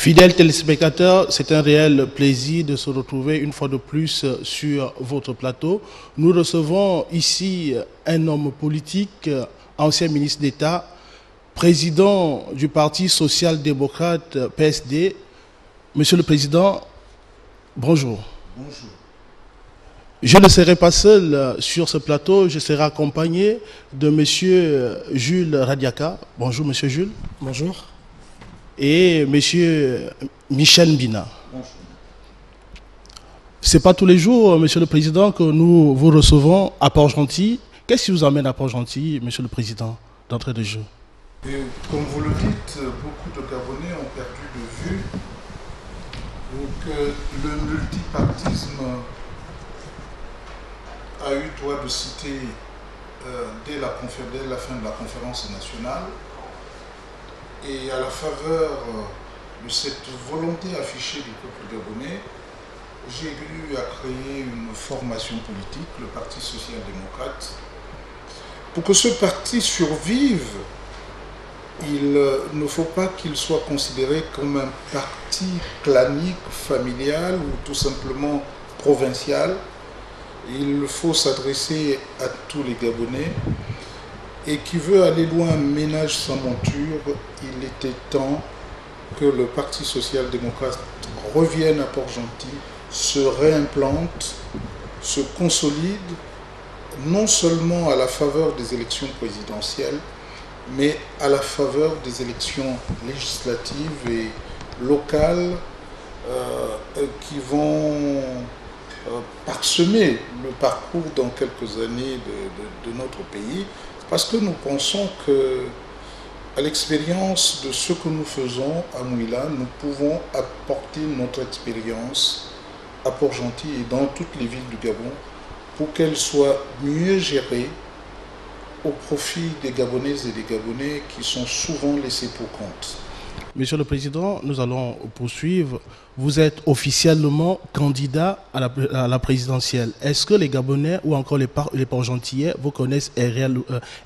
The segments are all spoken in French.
Fidèles téléspectateurs, c'est un réel plaisir de se retrouver une fois de plus sur votre plateau. Nous recevons ici un homme politique, ancien ministre d'État, président du Parti social-démocrate PSD. Monsieur le Président, bonjour. Bonjour. Je ne serai pas seul sur ce plateau, je serai accompagné de Monsieur Jules Radiaka. Bonjour Monsieur Jules. Bonjour. Et Monsieur Michel Mbina. Bonjour. Ce n'est pas tous les jours, Monsieur le Président, que nous vous recevons à Port-Gentil. Qu'est-ce qui vous amène à Port-Gentil, Monsieur le Président, d'entrée de jeu? Et comme vous le dites, beaucoup de Gabonais ont perdu de vue que le multipartisme a eu droit de citer dès la fin de la conférence nationale. Et à la faveur de cette volonté affichée du peuple gabonais, j'ai eu à créer une formation politique, le Parti social-démocrate. Pour que ce parti survive, il ne faut pas qu'il soit considéré comme un parti clanique, familial ou tout simplement provincial. Il faut s'adresser à tous les Gabonais. Et qui veut aller loin, ménage sans monture, il était temps que le Parti social-démocrate revienne à Port-Gentil, se réimplante, se consolide, non seulement à la faveur des élections présidentielles, mais à la faveur des élections législatives et locales qui vont parsemer le parcours dans quelques années de notre pays. Parce que nous pensons que, à l'expérience de ce que nous faisons à Mouila, nous pouvons apporter notre expérience à Port-Gentil et dans toutes les villes du Gabon pour qu'elles soient mieux gérées au profit des Gabonaises et des Gabonais qui sont souvent laissés pour compte. Monsieur le Président, nous allons poursuivre. Vous êtes officiellement candidat à la présidentielle. Est-ce que les Gabonais ou encore les Port-Gentillais vous connaissent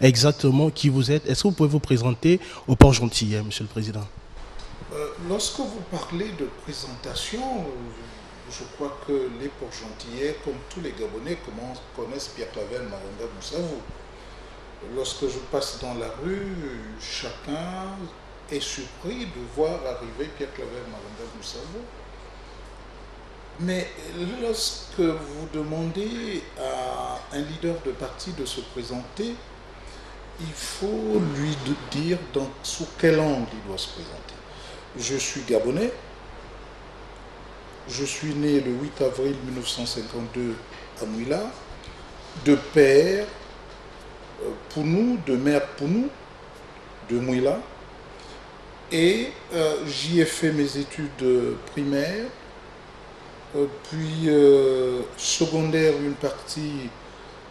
exactement qui vous êtes? Est-ce que vous pouvez vous présenter aux Port-Gentillais, Monsieur le Président? Lorsque vous parlez de présentation, je crois que les Port-Gentillais, comme tous les Gabonais, connaissent Pierre-Claver Maranda Moussavou. Lorsque je passe dans la rue, chacun est surpris de voir arriver Pierre-Claver Maranda Moussavou. Mais lorsque vous demandez à un leader de parti de se présenter, il faut lui dire sous quel angle il doit se présenter. Je suis Gabonais, je suis né le 8 avril 1952 à Mouila, de père Pounou, de mère Pounou, de Mouila. Et j'y ai fait mes études primaires, puis secondaire, une partie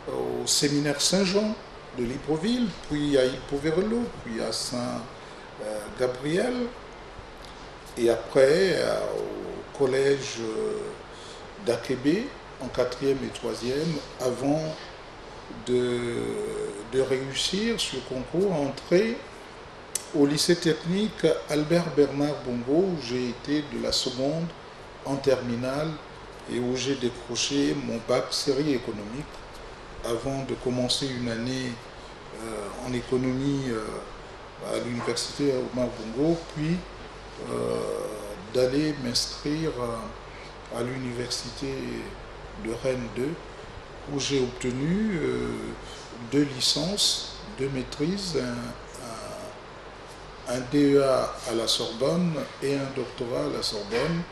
au séminaire Saint-Jean de Libreville, puis à Ilpoverlo, puis à Saint-Gabriel, et après au collège d'Akébé en 4e et 3e, avant de réussir ce concours à entrer au lycée technique Albert Bernard Bongo, où j'ai été de la seconde en terminale et où j'ai décroché mon bac série économique avant de commencer une année en économie à l'université Omar Bongo, puis d'aller m'inscrire à l'université de Rennes 2, où j'ai obtenu 2 licences, 2 maîtrises, un DEA à la Sorbonne et un doctorat à la Sorbonne,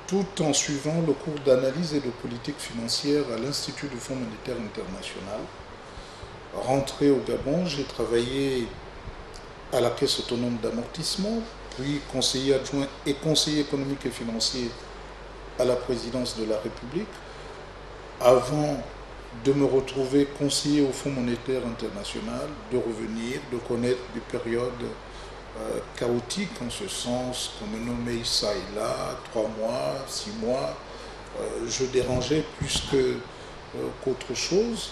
tout en suivant le cours d'analyse et de politique financière à l'Institut du Fonds monétaire international. Rentré au Gabon, j'ai travaillé à la Caisse autonome d'amortissement, puis conseiller adjoint et conseiller économique et financier à la présidence de la République, avant de me retrouver conseiller au Fonds monétaire international, de revenir, de connaître des périodes chaotiques en ce sens, qu'on me nommait ça et là, 3 mois, 6 mois. Je dérangeais plus qu'autre chose.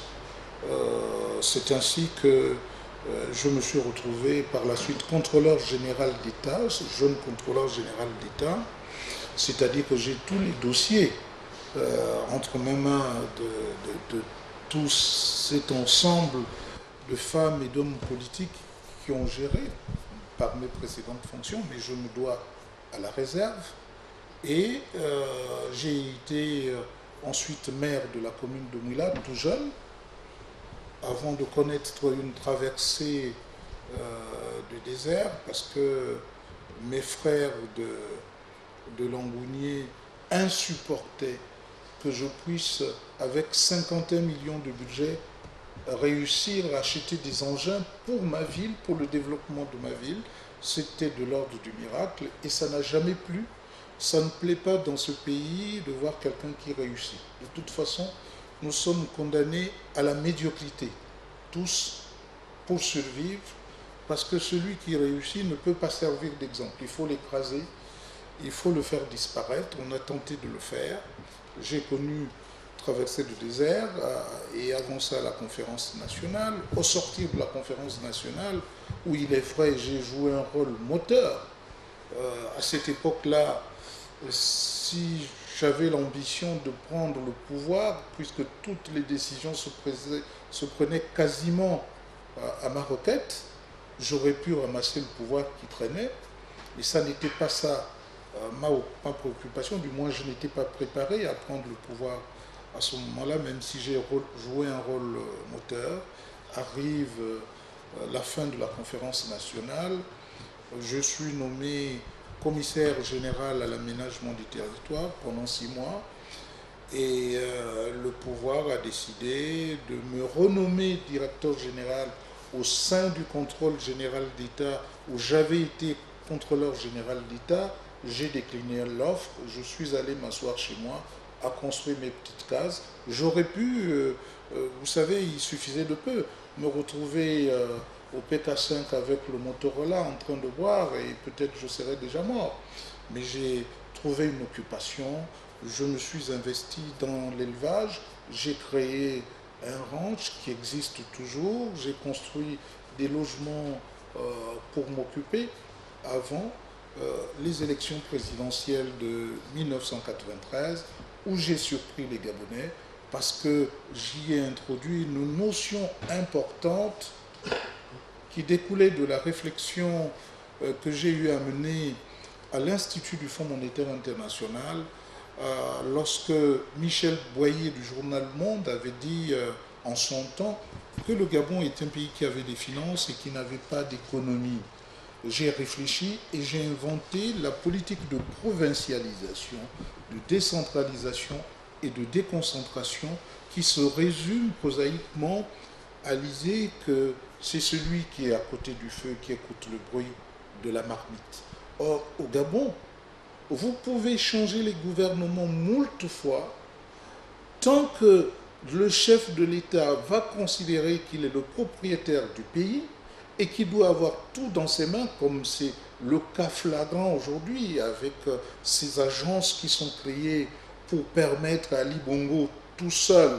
C'est ainsi que je me suis retrouvé par la suite contrôleur général d'État, jeune contrôleur général d'État, c'est-à-dire que j'ai tous les dossiers entre mes mains de tout cet ensemble de femmes et d'hommes politiques qui ont géré par mes précédentes fonctions, mais je me dois à la réserve. Et j'ai été ensuite maire de la commune de Mouila, tout jeune, avant de connaître une traversée du désert, parce que mes frères de Langounier insupportaient que je puisse, avec 51 millions de budget, réussir à acheter des engins pour ma ville, pour le développement de ma ville. C'était de l'ordre du miracle et ça n'a jamais plu. Ça ne plaît pas dans ce pays de voir quelqu'un qui réussit. De toute façon, nous sommes condamnés à la médiocrité, tous, pour survivre, parce que celui qui réussit ne peut pas servir d'exemple. Il faut l'écraser, il faut le faire disparaître. On a tenté de le faire. J'ai connu traverser le désert et avancer à la conférence nationale. Au sortir de la conférence nationale, où il est vrai, j'ai joué un rôle moteur. À cette époque-là, si j'avais l'ambition de prendre le pouvoir, puisque toutes les décisions se prenaient quasiment à ma requête, j'aurais pu ramasser le pouvoir qui traînait. Et ça n'était pas ça ma préoccupation, du moins je n'étais pas préparé à prendre le pouvoir à ce moment-là, même si j'ai joué un rôle moteur. Arrive la fin de la conférence nationale, je suis nommé commissaire général à l'aménagement du territoire pendant 6 mois et le pouvoir a décidé de me renommer directeur général au sein du contrôle général d'État où j'avais été contrôleur général d'État. J'ai décliné l'offre, je suis allé m'asseoir chez moi à construire mes petites cases. J'aurais pu, vous savez, il suffisait de peu, me retrouver au PK5 avec le Motorola en train de boire et peut-être je serais déjà mort. Mais j'ai trouvé une occupation, je me suis investi dans l'élevage, j'ai créé un ranch qui existe toujours, j'ai construit des logements pour m'occuper avant les élections présidentielles de 1993 où j'ai surpris les Gabonais parce que j'y ai introduit une notion importante qui découlait de la réflexion que j'ai eu à mener à l'Institut du Fonds monétaire international lorsque Michel Boyer du journal Monde avait dit en son temps que le Gabon est un pays qui avait des finances et qui n'avait pas d'économie. J'ai réfléchi et j'ai inventé la politique de provincialisation, de décentralisation et de déconcentration qui se résume prosaïquement à l'idée que c'est celui qui est à côté du feu qui écoute le bruit de la marmite. Or, au Gabon, vous pouvez changer les gouvernements moult fois tant que le chef de l'État va considérer qu'il est le propriétaire du pays et qu'il doit avoir tout dans ses mains, comme c'est le cas flagrant aujourd'hui avec ces agences qui sont créées pour permettre à Ali Bongo tout seul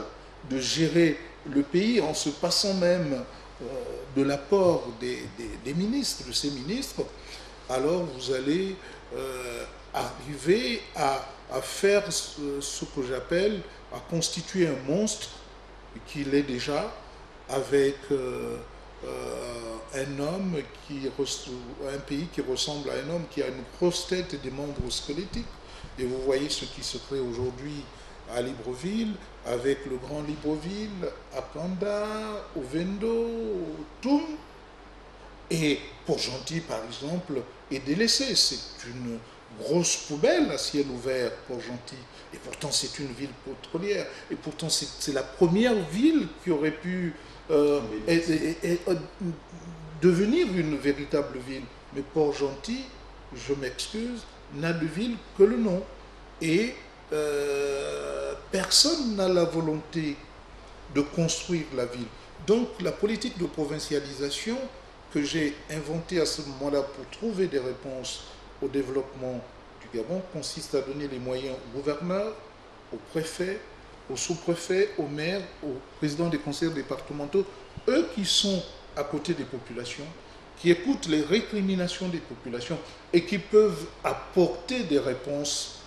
de gérer le pays en se passant même de l'apport des ministres, de ces ministres, alors vous allez arriver à faire ce que j'appelle, à constituer un monstre qu'il est déjà avec un homme un pays qui ressemble à un homme qui a une grosse tête et des membres squelettiques. Et vous voyez ce qui se crée aujourd'hui à Libreville, avec le Grand Libreville, à Kanda, au Vendo, au Toum. Et Port-Gentil, par exemple, est délaissé. C'est une grosse poubelle à ciel ouvert, Port-Gentil. Et pourtant, c'est une ville pétrolière. Et pourtant, c'est la première ville qui aurait pu devenir une véritable ville. Mais Port-Gentil, je m'excuse, n'a de ville que le nom. Et personne n'a la volonté de construire la ville. Donc la politique de provincialisation que j'ai inventée à ce moment-là pour trouver des réponses au développement du Gabon consiste à donner les moyens aux gouverneurs, aux préfets, aux sous-préfets, aux maires, aux présidents des conseils départementaux, eux qui sont à côté des populations, qui écoutent les récriminations des populations et qui peuvent apporter des réponses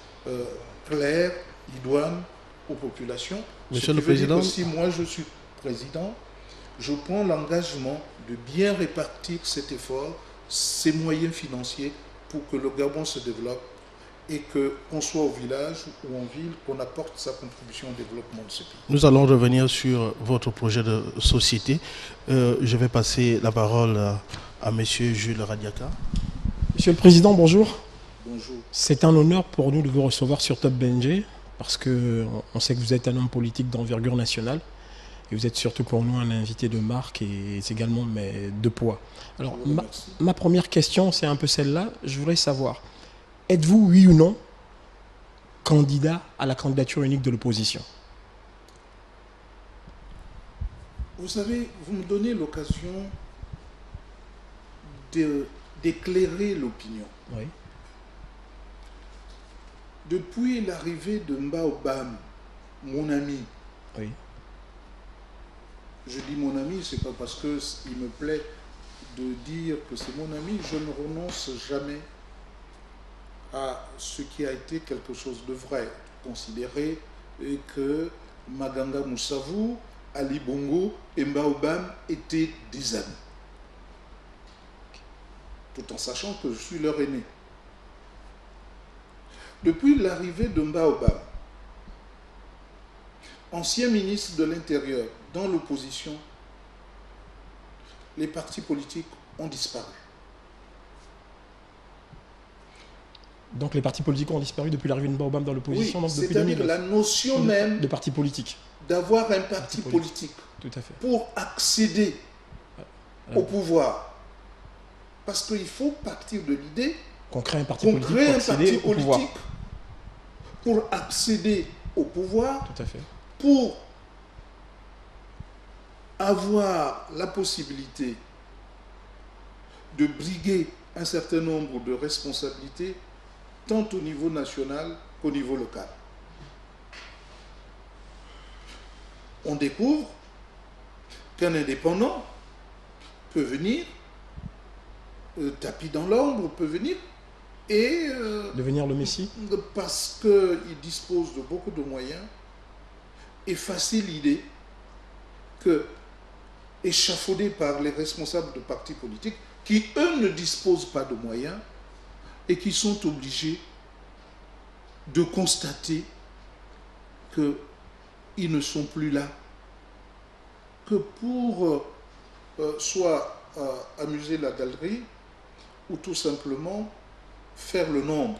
claires, idoines aux populations. Monsieur le Président, si moi je suis président, je prends l'engagement de bien répartir cet effort, ces moyens financiers pour que le Gabon se développe et qu'on soit au village ou en ville, qu'on apporte sa contribution au développement de ce pays. nous allons revenir sur votre projet de société. Je vais passer la parole à Monsieur Jules Radiaka. Monsieur le Président, bonjour. Bonjour. C'est un honneur pour nous de vous recevoir sur Top BNG parce qu'on sait que vous êtes un homme politique d'envergure nationale et vous êtes surtout pour nous un invité de marque et c'est également de poids. Alors, ma première question, c'est un peu celle-là. Je voudrais savoir, êtes-vous, oui ou non, candidat à la candidature unique de l'opposition? Vous savez, vous me donnez l'occasion d'éclairer l'opinion. Oui. Depuis l'arrivée de Mbaobam, mon ami, Oui. je dis mon ami, c'est pas parce qu'il me plaît de dire que c'est mon ami, je ne renonce jamais à ce qui a été quelque chose de vrai. Considérer que Maganga Moussavou, Ali Bongo et Mbaobam étaient des amis. Tout en sachant que je suis leur aîné. Depuis l'arrivée de Mbaobam, ancien ministre de l'Intérieur dans l'opposition, les partis politiques ont disparu. Donc les partis politiques ont disparu depuis l'arrivée de Mbaobam dans l'opposition, Oui, donc depuis c'est-à-dire 2009. la notion même de parti politique. d'avoir un parti politique Tout à fait. pour accéder au pouvoir. Parce qu'il faut partir de l'idée Qu'on crée un parti politique pour accéder au pouvoir. Pour accéder au pouvoir, Tout à fait. pour avoir la possibilité de briguer un certain nombre de responsabilités, tant au niveau national qu'au niveau local. On découvre qu'un indépendant peut venir, tapis dans l'ombre, peut venir et devenir le Messie, parce qu'il dispose de beaucoup de moyens, effacer l'idée que, échafaudée par les responsables de partis politiques, qui eux ne disposent pas de moyens et qui sont obligés de constater qu'ils ne sont plus là que pour soit amuser la galerie ou tout simplement faire le nombre.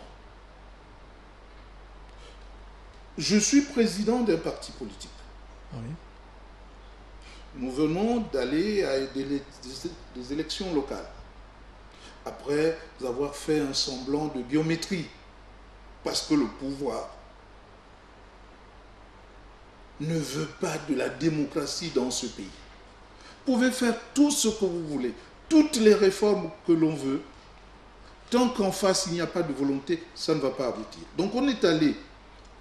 Je suis président d'un parti politique. oui. Nous venons d'aller à des élections locales. Après avoir fait un semblant de biométrie, parce que le pouvoir ne veut pas de la démocratie dans ce pays. Vous pouvez faire tout ce que vous voulez, toutes les réformes que l'on veut, tant qu'en face il n'y a pas de volonté, ça ne va pas aboutir. Donc on est allé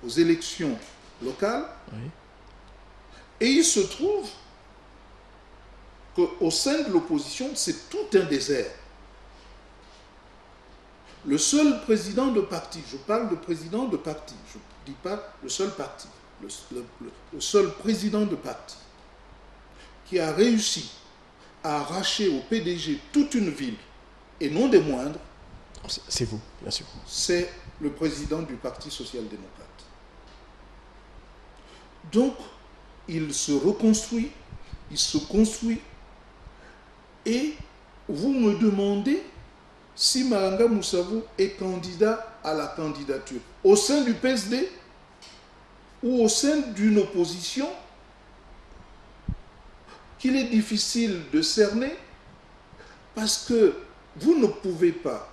aux élections locales, Oui. et il se trouve qu'au sein de l'opposition, c'est tout un désert. Le seul président de parti, je parle de président de parti, je ne dis pas le seul parti, le seul président de parti qui a réussi à arracher au PDG toute une ville, et non des moindres, C'est vous, bien sûr. c'est le président du Parti social-démocrate. Donc, il se reconstruit, il se construit, et vous me demandez si Maganga Moussavou est candidat à la candidature au sein du PSD ou au sein d'une opposition qu'il est difficile de cerner, parce que vous ne pouvez pas,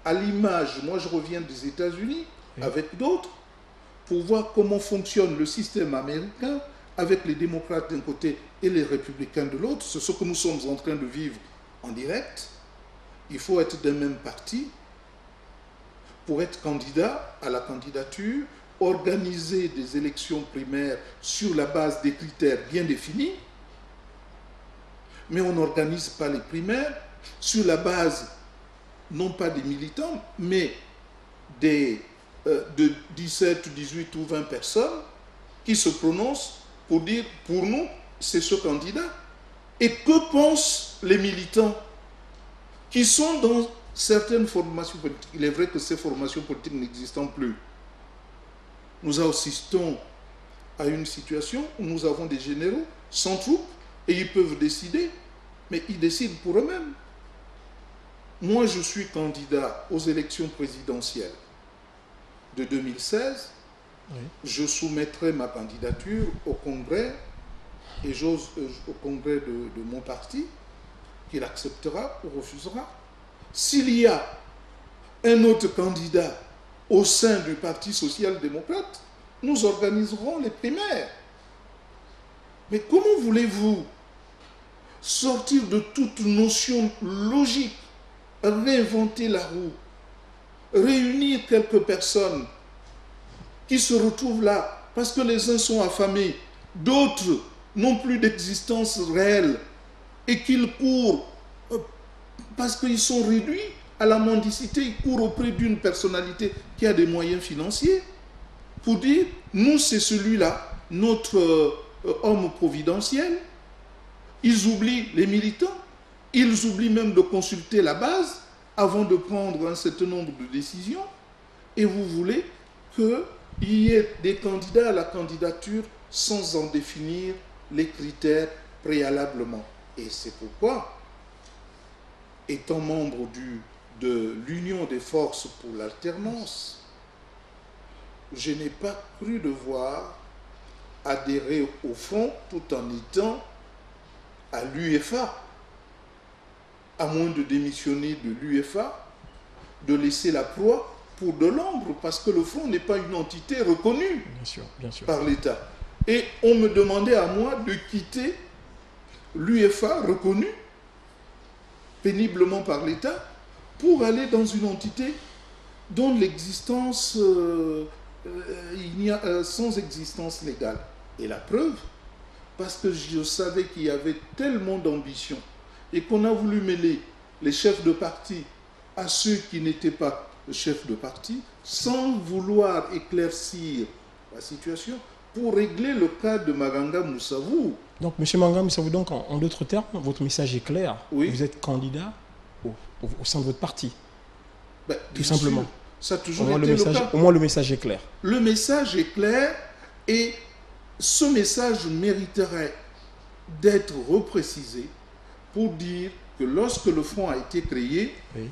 à l'image, moi je reviens des États-Unis avec d'autres, pour voir comment fonctionne le système américain avec les démocrates d'un côté et les républicains de l'autre. C'est ce que nous sommes en train de vivre en direct. Il faut être d'un même parti pour être candidat à la candidature, organiser des élections primaires sur la base des critères bien définis, mais on n'organise pas les primaires sur la base, non pas des militants, mais de 17, 18 ou 20 personnes qui se prononcent pour dire, pour nous, c'est ce candidat. Et que pensent les militants qui sont dans certaines formations politiques? Il est vrai que ces formations politiques n'existent plus. Nous assistons à une situation où nous avons des généraux sans troupes et ils peuvent décider, mais ils décident pour eux-mêmes. Moi, je suis candidat aux élections présidentielles de 2016. Oui. Je soumettrai ma candidature au Congrès et au Congrès de mon parti, qu'il acceptera ou refusera. S'il y a un autre candidat au sein du Parti social-démocrate, nous organiserons les primaires. Mais comment voulez-vous sortir de toute notion logique, réinventer la roue, réunir quelques personnes qui se retrouvent là parce que les uns sont affamés, d'autres n'ont plus d'existence réelle et qu'ils courent parce qu'ils sont réduits à la mendicité, ils courent auprès d'une personnalité qui a des moyens financiers pour dire, nous c'est celui-là, notre homme providentiel. Ils oublient les militants, ils oublient même de consulter la base avant de prendre un certain nombre de décisions, et vous voulez qu'il y ait des candidats à la candidature sans en définir les critères préalablement. Et c'est pourquoi, étant membre de l'Union des forces pour l'alternance, je n'ai pas cru devoir adhérer au front tout en étant à l'UEFA, à moins de démissionner de l'UEFA, de laisser la proie pour de l'ombre, parce que le front n'est pas une entité reconnue bien sûr. par l'État. Et on me demandait à moi de quitter l'UEFA reconnue péniblement par l'État pour aller dans une entité dont l'existence, il n'y a sans existence légale. Et la preuve, parce que je savais qu'il y avait tellement d'ambition et qu'on a voulu mêler les chefs de parti à ceux qui n'étaient pas chefs de parti, sans vouloir éclaircir la situation, pour régler le cas de Maganga Moussavou. Donc, M. Maganga Moussavou, donc, en d'autres termes, votre message est clair. Oui. Vous êtes candidat au sein de votre parti. Ben, tout simplement. Sûr, ça a toujours été le cas. Au moins, le message est clair. Le message est clair et ce message mériterait d'être reprécisé pour dire que lorsque le front a été créé, oui,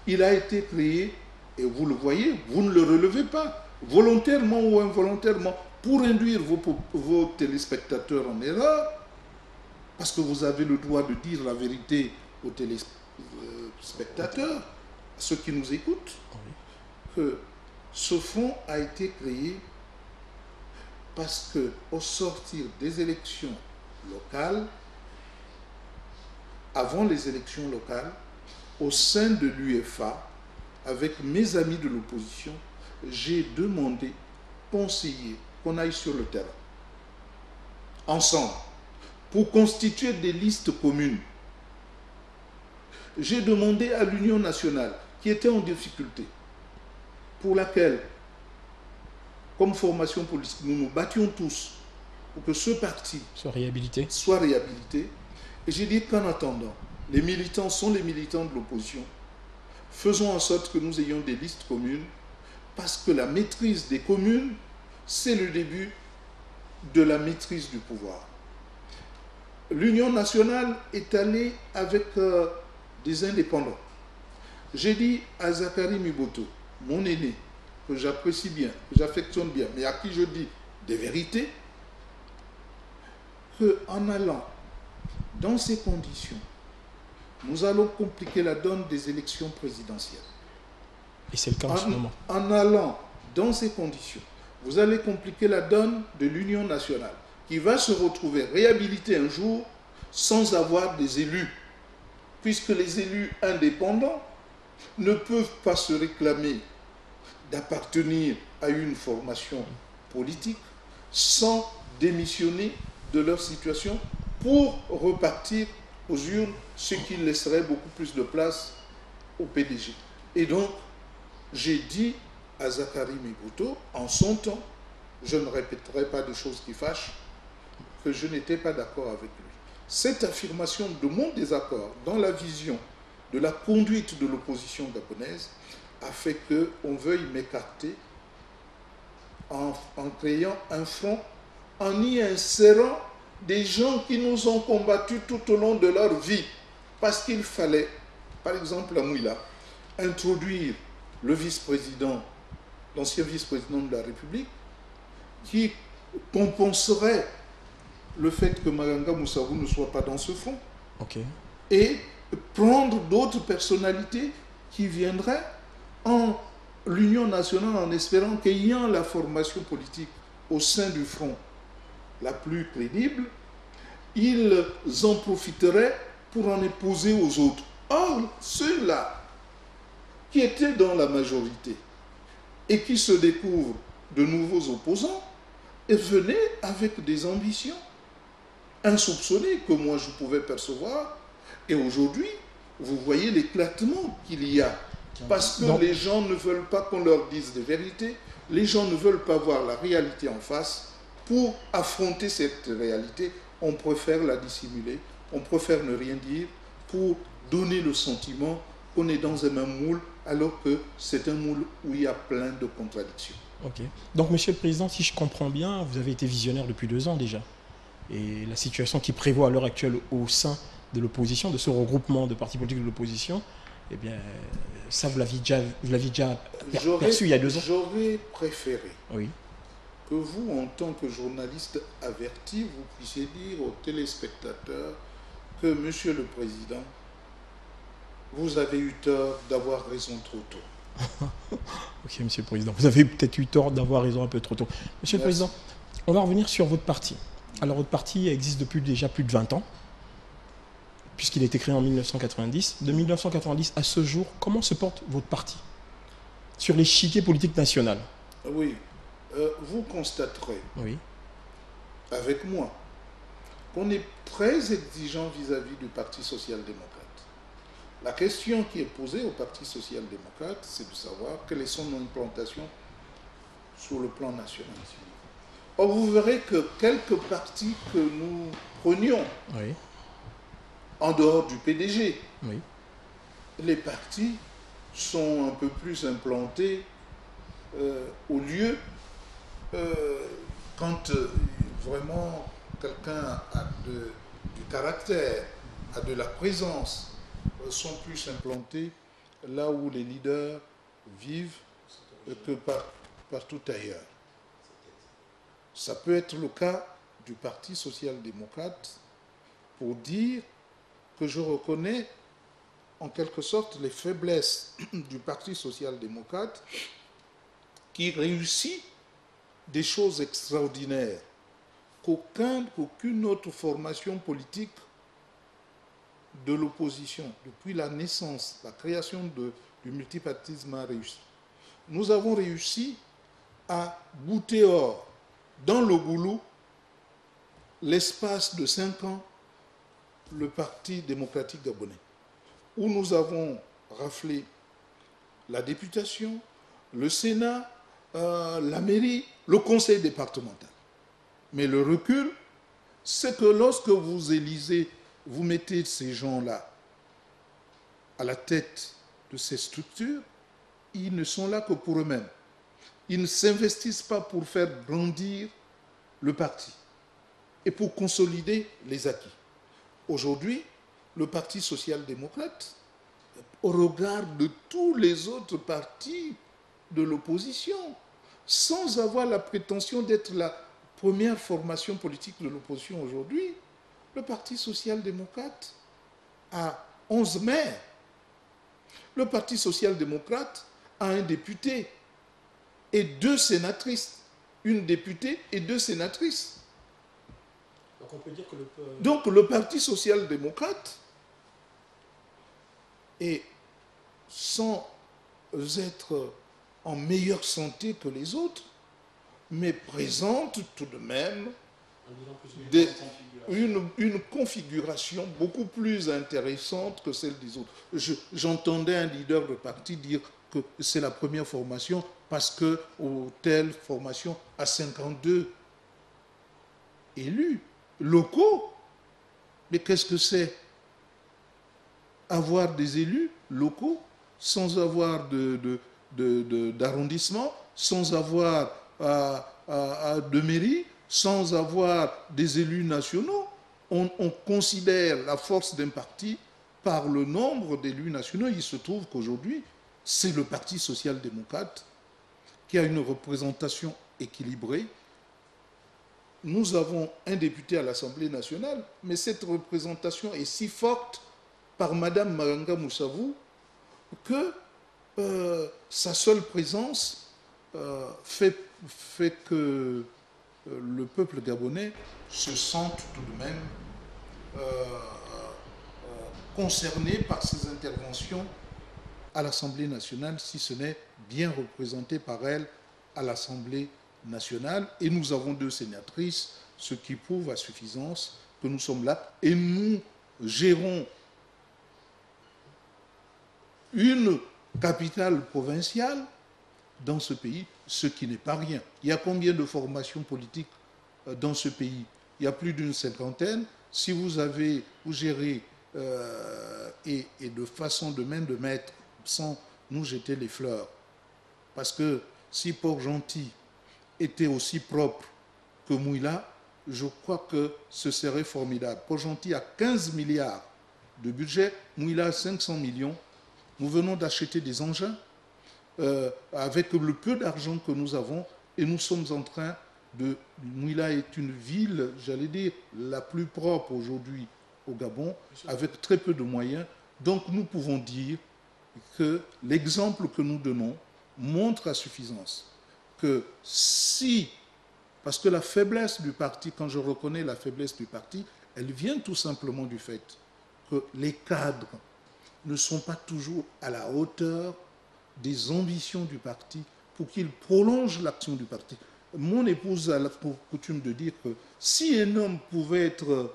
il a été créé, et vous le voyez, vous ne le relevez pas, volontairement ou involontairement, pour induire vos téléspectateurs en erreur, parce que vous avez le droit de dire la vérité aux téléspectateurs, à ceux qui nous écoutent, oui, que ce front a été créé parce que au sortir des élections locales, avant les élections locales, au sein de l'UEFA, avec mes amis de l'opposition, j'ai demandé, conseillé, qu'on aille sur le terrain, ensemble, pour constituer des listes communes. J'ai demandé à l'Union nationale, qui était en difficulté, pour laquelle, comme formation politique, nous nous battions tous pour que ce parti soit réhabilité. Et j'ai dit qu'en attendant, les militants sont les militants de l'opposition. Faisons en sorte que nous ayons des listes communes, parce que la maîtrise des communes, c'est le début de la maîtrise du pouvoir. L'Union nationale est allée avec des indépendants. J'ai dit à Zakari Miboto, mon aîné, que j'apprécie bien, que j'affectionne bien, mais à qui je dis des vérités, qu'en allant dans ces conditions, nous allons compliquer la donne des élections présidentielles. Et c'est le cas en ce moment. En allant dans ces conditions, vous allez compliquer la donne de l'Union nationale, qui va se retrouver réhabilitée un jour sans avoir des élus, puisque les élus indépendants ne peuvent pas se réclamer d'appartenir à une formation politique sans démissionner de leur situation pour repartir aux urnes, ce qui laisserait beaucoup plus de place au PDG. Et donc, j'ai dit à Zachary Mibouto, en son temps, je ne répéterai pas de choses qui fâchent, que je n'étais pas d'accord avec lui. Cette affirmation de mon désaccord dans la vision de la conduite de l'opposition gabonaise a fait qu'on veuille m'écarter en créant un front, en y insérant des gens qui nous ont combattus tout au long de leur vie. Parce qu'il fallait, par exemple à Mouila, introduire le vice-président, l'ancien vice-président de la République, qui compenserait le fait que Maganga Moussabou ne soit pas dans ce front. Okay. Et prendre d'autres personnalités qui viendraient en l'Union nationale en espérant qu'ayant la formation politique au sein du front la plus crédible, ils en profiteraient pour en imposer aux autres. Or, ceux-là qui étaient dans la majorité et qui se découvrent de nouveaux opposants venaient avec des ambitions insoupçonnées que moi je pouvais percevoir. Et aujourd'hui, vous voyez l'éclatement qu'il y a. Parce que les gens ne veulent pas qu'on leur dise des vérités, les gens ne veulent pas voir la réalité en face. Pour affronter cette réalité, on préfère la dissimuler, on préfère ne rien dire pour donner le sentiment qu'on est dans un même moule, alors que c'est un moule où il y a plein de contradictions. Ok. Donc, Monsieur le Président, si je comprends bien, vous avez été visionnaire depuis 2 ans déjà. Et la situation qui prévaut à l'heure actuelle au sein de l'opposition, de ce regroupement de partis politiques de l'opposition, eh bien, ça, vous l'aviez déjà perçu il y a 2 ans. J'aurais préféré oui. que vous, en tant que journaliste averti, vous puissiez dire aux téléspectateurs que, Monsieur le Président, vous avez eu tort d'avoir raison trop tôt. Ok, Monsieur le Président. Vous avez peut-être eu tort d'avoir raison un peu trop tôt. Monsieur le Président, on va revenir sur votre parti. Alors, votre parti existe depuis déjà plus de 20 ans, puisqu'il a été créé en 1990. De 1990 à ce jour, comment se porte votre parti sur l'échiquier politique national? Oui, vous constaterez, oui, avec moi, qu'on est très exigeant vis-à-vis du Parti social-démocrate. La question qui est posée au Parti social-démocrate, c'est de savoir quelle est son implantation sur le plan national. Or, vous verrez que quelques partis que nous prenions oui, en dehors du PDG, oui, les partis sont un peu plus implantés au lieu quand vraiment quelqu'un a du caractère, a de la présence, sont plus implantés là où les leaders vivent que partout ailleurs. Ça peut être le cas du Parti social-démocrate pour dire que je reconnais en quelque sorte les faiblesses du Parti social-démocrate qui réussit des choses extraordinaires qu'aucune autre formation politique de l'opposition, depuis la naissance, la création du multipartisme a réussi. Nous avons réussi à bouter hors, dans le goulot, l'espace de 5 ans, le Parti démocratique gabonais, où nous avons raflé la députation, le Sénat, la mairie, le conseil départemental. Mais le recul, c'est que lorsque vous élisez, vous mettez ces gens-là à la tête de ces structures, ils ne sont là que pour eux-mêmes. Ils ne s'investissent pas pour faire grandir le parti et pour consolider les acquis. Aujourd'hui, le Parti social-démocrate, au regard de tous les autres partis de l'opposition, sans avoir la prétention d'être la première formation politique de l'opposition aujourd'hui, le Parti social-démocrate a 11 maires. Le Parti social-démocrate a un député et 2 sénatrices. Une députée et 2 sénatrices. Donc on peut dire que Donc le Parti social-démocrate est, sans être en meilleure santé que les autres, mais présente tout de même une configuration beaucoup plus intéressante que celle des autres. J'entendais un leader de parti dire que c'est la première formation parce que telle formation a 52 élus locaux. Mais qu'est-ce que c'est avoir des élus locaux sans avoir d'arrondissement, sans avoir de mairie, sans avoir des élus nationaux? On considère la force d'un parti par le nombre d'élus nationaux. Il se trouve qu'aujourd'hui, c'est le Parti social-démocrate qui a une représentation équilibrée. Nous avons un député à l'Assemblée nationale, mais cette représentation est si forte par Madame Maranga Moussavou que sa seule présence fait que le peuple gabonais se sente tout de même concerné par ces interventions à l'Assemblée nationale, si ce n'est bien représenté par elle à l'Assemblée nationale. Et nous avons 2 sénatrices, ce qui prouve à suffisance que nous sommes là. Et nous gérons une capitale provinciale dans ce pays, ce qui n'est pas rien. Il y a combien de formations politiques dans ce pays? Il y a plus d'une 50aine. Si vous gérez et de façon de main de maître, sans nous jeter les fleurs, parce que si Port-Gentil était aussi propre que Mouila, je crois que ce serait formidable. Port-Gentil a 15 milliards de budget, Mouila a 500 millions. Nous venons d'acheter des engins avec le peu d'argent que nous avons et nous sommes en train de... Mouila est une ville, j'allais dire, la plus propre aujourd'hui au Gabon, avec très peu de moyens. Donc nous pouvons dire que l'exemple que nous donnons montre à suffisance que si... Parce que la faiblesse du parti, quand je reconnais la faiblesse du parti, elle vient tout simplement du fait que les cadres ne sont pas toujours à la hauteur des ambitions du parti pour qu'ils prolongent l'action du parti. Mon épouse a la coutume de dire que si un homme pouvait être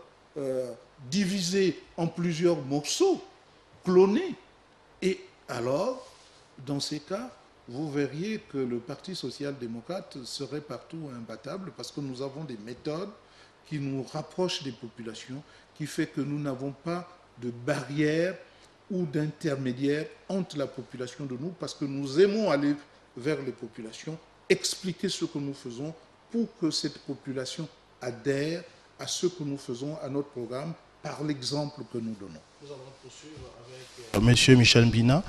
divisé en plusieurs morceaux, clonés, et alors, dans ces cas, vous verriez que le Parti social-démocrate serait partout imbattable parce que nous avons des méthodes qui nous rapprochent des populations, qui fait que nous n'avons pas de barrière ou d'intermédiaire entre la population de nous, parce que nous aimons aller vers les populations, expliquer ce que nous faisons pour que cette population adhère à ce que nous faisons, à notre programme, par l'exemple que nous donnons. Nous allons poursuivre avec Monsieur Michel Mbina.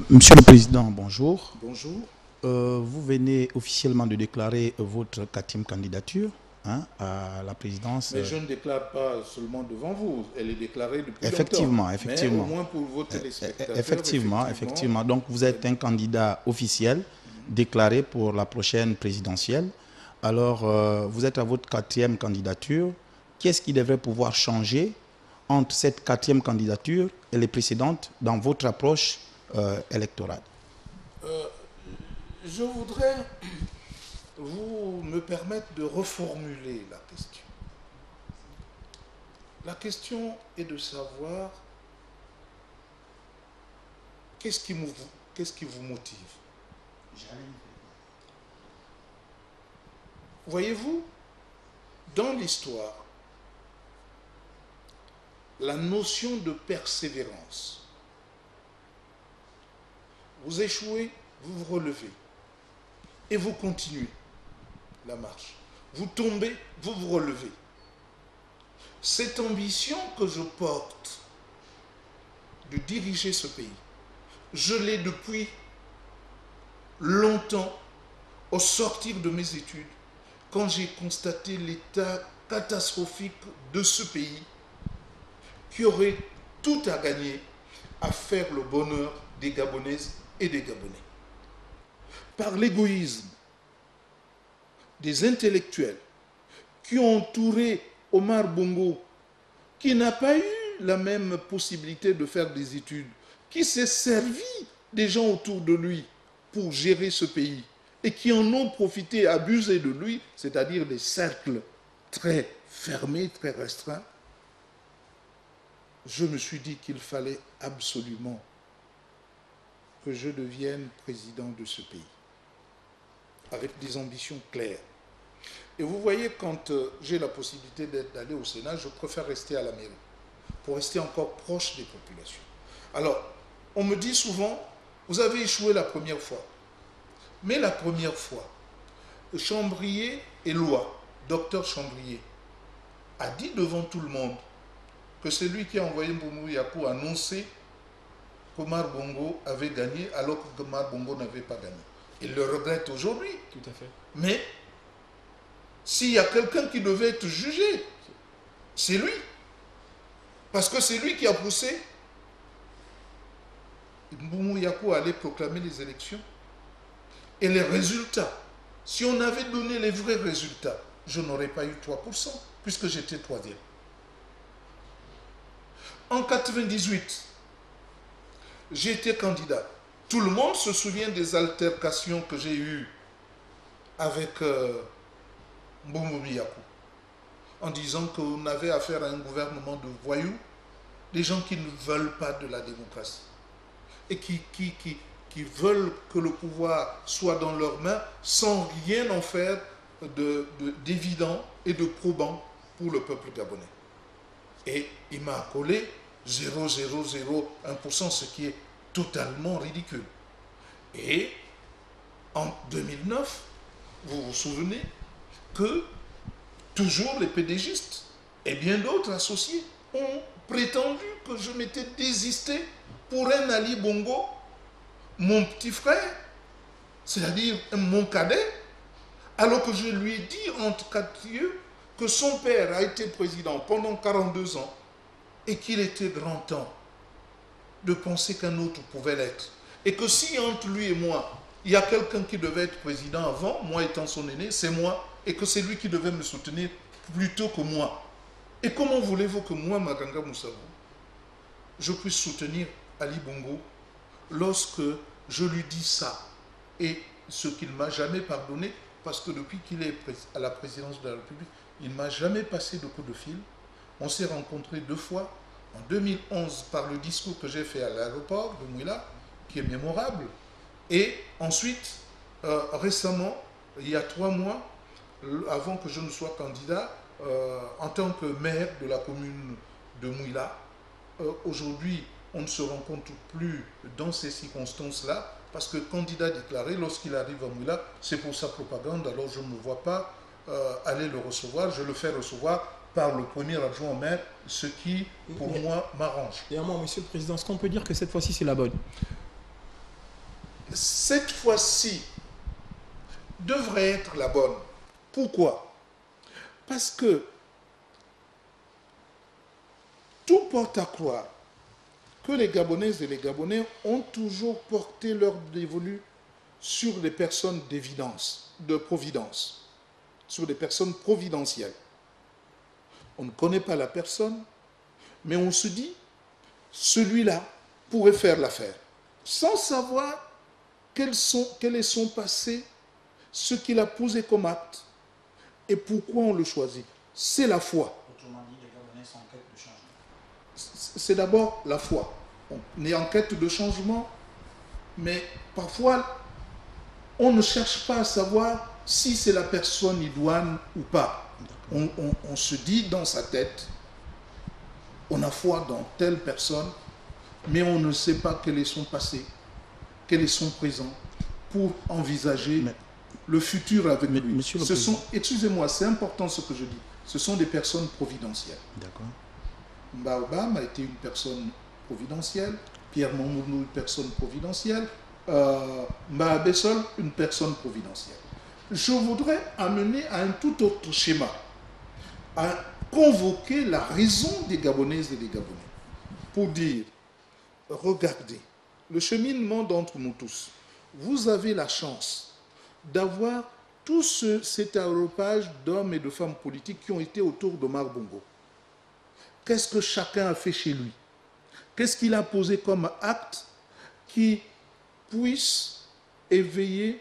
Monsieur le Président, bonjour. Bonjour. Vous venez officiellement de déclarer votre 4e candidature à la présidence. Mais je ne déclare pas seulement devant vous, elle est déclarée depuis effectivement, longtemps. Effectivement. Mais au moins pour vos téléspectateurs. Effectivement. Donc vous êtes un candidat officiel déclaré pour la prochaine présidentielle. Alors vous êtes à votre 4e candidature. Qu'est-ce qui devrait pouvoir changer entre cette 4e candidature et les précédentes dans votre approche électorale? Je voudrais vous me permettre de reformuler la question. La question est de savoir qu'est-ce qui vous motive. Voyez-vous, dans l'histoire, la notion de persévérance, vous échouez, vous vous relevez et vous continuez la marche. Vous tombez, vous vous relevez. Cette ambition que je porte de diriger ce pays, je l'ai depuis longtemps au sortir de mes études, quand j'ai constaté l'état catastrophique de ce pays qui aurait tout à gagner à faire le bonheur des Gabonaises et des Gabonais. Par l'égoïsme des intellectuels qui ont entouré Omar Bongo, qui n'a pas eu la même possibilité de faire des études, qui s'est servi des gens autour de lui pour gérer ce pays et qui en ont profité et abusé de lui, c'est-à-dire des cercles très fermés, très restreints, je me suis dit qu'il fallait absolument que je devienne président de ce pays, avec des ambitions claires. Et vous voyez, quand j'ai la possibilité d'aller au Sénat, je préfère rester à la mairie, pour rester encore proche des populations. Alors, on me dit souvent, vous avez échoué la première fois. Mais la première fois, Chambrier et Loi, docteur Chambrier, a dit devant tout le monde que c'est lui qui a envoyé Mboumouyou Yakou annoncer qu'Omar Bongo avait gagné alors qu'Omar Bongo n'avait pas gagné. Il le regrette aujourd'hui. Tout à fait. Mais s'il y a quelqu'un qui devait être jugé, c'est lui. Parce que c'est lui qui a poussé Mboumouyou Yakou à aller proclamer les élections. Et les résultats, si on avait donné les vrais résultats, je n'aurais pas eu 3%, puisque j'étais troisième. En 98, j'ai été candidat. Tout le monde se souvient des altercations que j'ai eues avec Mboumouyou Yakou, en disant qu'on avait affaire à un gouvernement de voyous, des gens qui ne veulent pas de la démocratie et qui veulent que le pouvoir soit dans leurs mains sans rien en faire d'évident et de probant pour le peuple gabonais. Et il m'a accolé 0,001%, ce qui est totalement ridicule. Et en 2009, vous vous souvenez que toujours les pédégistes et bien d'autres associés ont prétendu que je m'étais désisté pour un Ali Bongo, mon petit frère, c'est-à-dire mon cadet, alors que je lui ai dit entre quatre yeux que son père a été président pendant 42 ans et qu'il était grand temps de penser qu'un autre pouvait l'être. Et que si entre lui et moi, il y a quelqu'un qui devait être président avant, moi étant son aîné, c'est moi, et que c'est lui qui devait me soutenir plutôt que moi. Et comment voulez-vous que moi, Maganga Moussabou, je puisse soutenir Ali Bongo lorsque je lui dis ça, et ce qu'il ne m'a jamais pardonné, parce que depuis qu'il est à la présidence de la République, il ne m'a jamais passé de coup de fil. On s'est rencontrés 2 fois, en 2011 par le discours que j'ai fait à l'aéroport de Mouila, qui est mémorable, et ensuite, récemment, il y a 3 mois, avant que je ne sois candidat, en tant que maire de la commune de Mouila, aujourd'hui, on ne se rencontre plus dans ces circonstances-là, parce que candidat déclaré, lorsqu'il arrive à Mouila, c'est pour sa propagande, alors je ne me vois pas aller le recevoir, je le fais recevoir par le premier adjoint au maire, ce qui, pour moi, m'arrange. Néanmoins, Monsieur le Président, est-ce qu'on peut dire que cette fois-ci, c'est la bonne? Cette fois-ci devrait être la bonne. Pourquoi? Parce que tout porte à croire que les Gabonaises et les Gabonais ont toujours porté leur dévolu sur des personnes d'évidence, de providence, sur des personnes providentielles. On ne connaît pas la personne, mais on se dit, celui-là pourrait faire l'affaire, sans savoir quel est son passé, ce qu'il a posé comme acte, et pourquoi on le choisit. C'est la foi. Autrement dit, les Gabonais sont en quête de changement. C'est d'abord la foi. On est en quête de changement, mais parfois, on ne cherche pas à savoir si c'est la personne idoine ou pas. On se dit dans sa tête, on a foi dans telle personne, mais on ne sait pas quel est son passé, quel est son présent, pour envisager le futur avec lui. Monsieur le Président. Excusez-moi, c'est important ce que je dis. Ce sont des personnes providentielles. D'accord. Mbaobam a été une personne providentielle, Pierre Mamoudou, une personne providentielle, Mbabessol, une personne providentielle. Je voudrais amener à un tout autre schéma, à convoquer la raison des Gabonaises et des Gabonais, pour dire, regardez, le cheminement d'entre nous tous, vous avez la chance d'avoir tout cet aéropage d'hommes et de femmes politiques qui ont été autour d'Omar Bongo. Qu'est-ce que chacun a fait chez lui? Qu'est-ce qu'il a posé comme acte qui puisse éveiller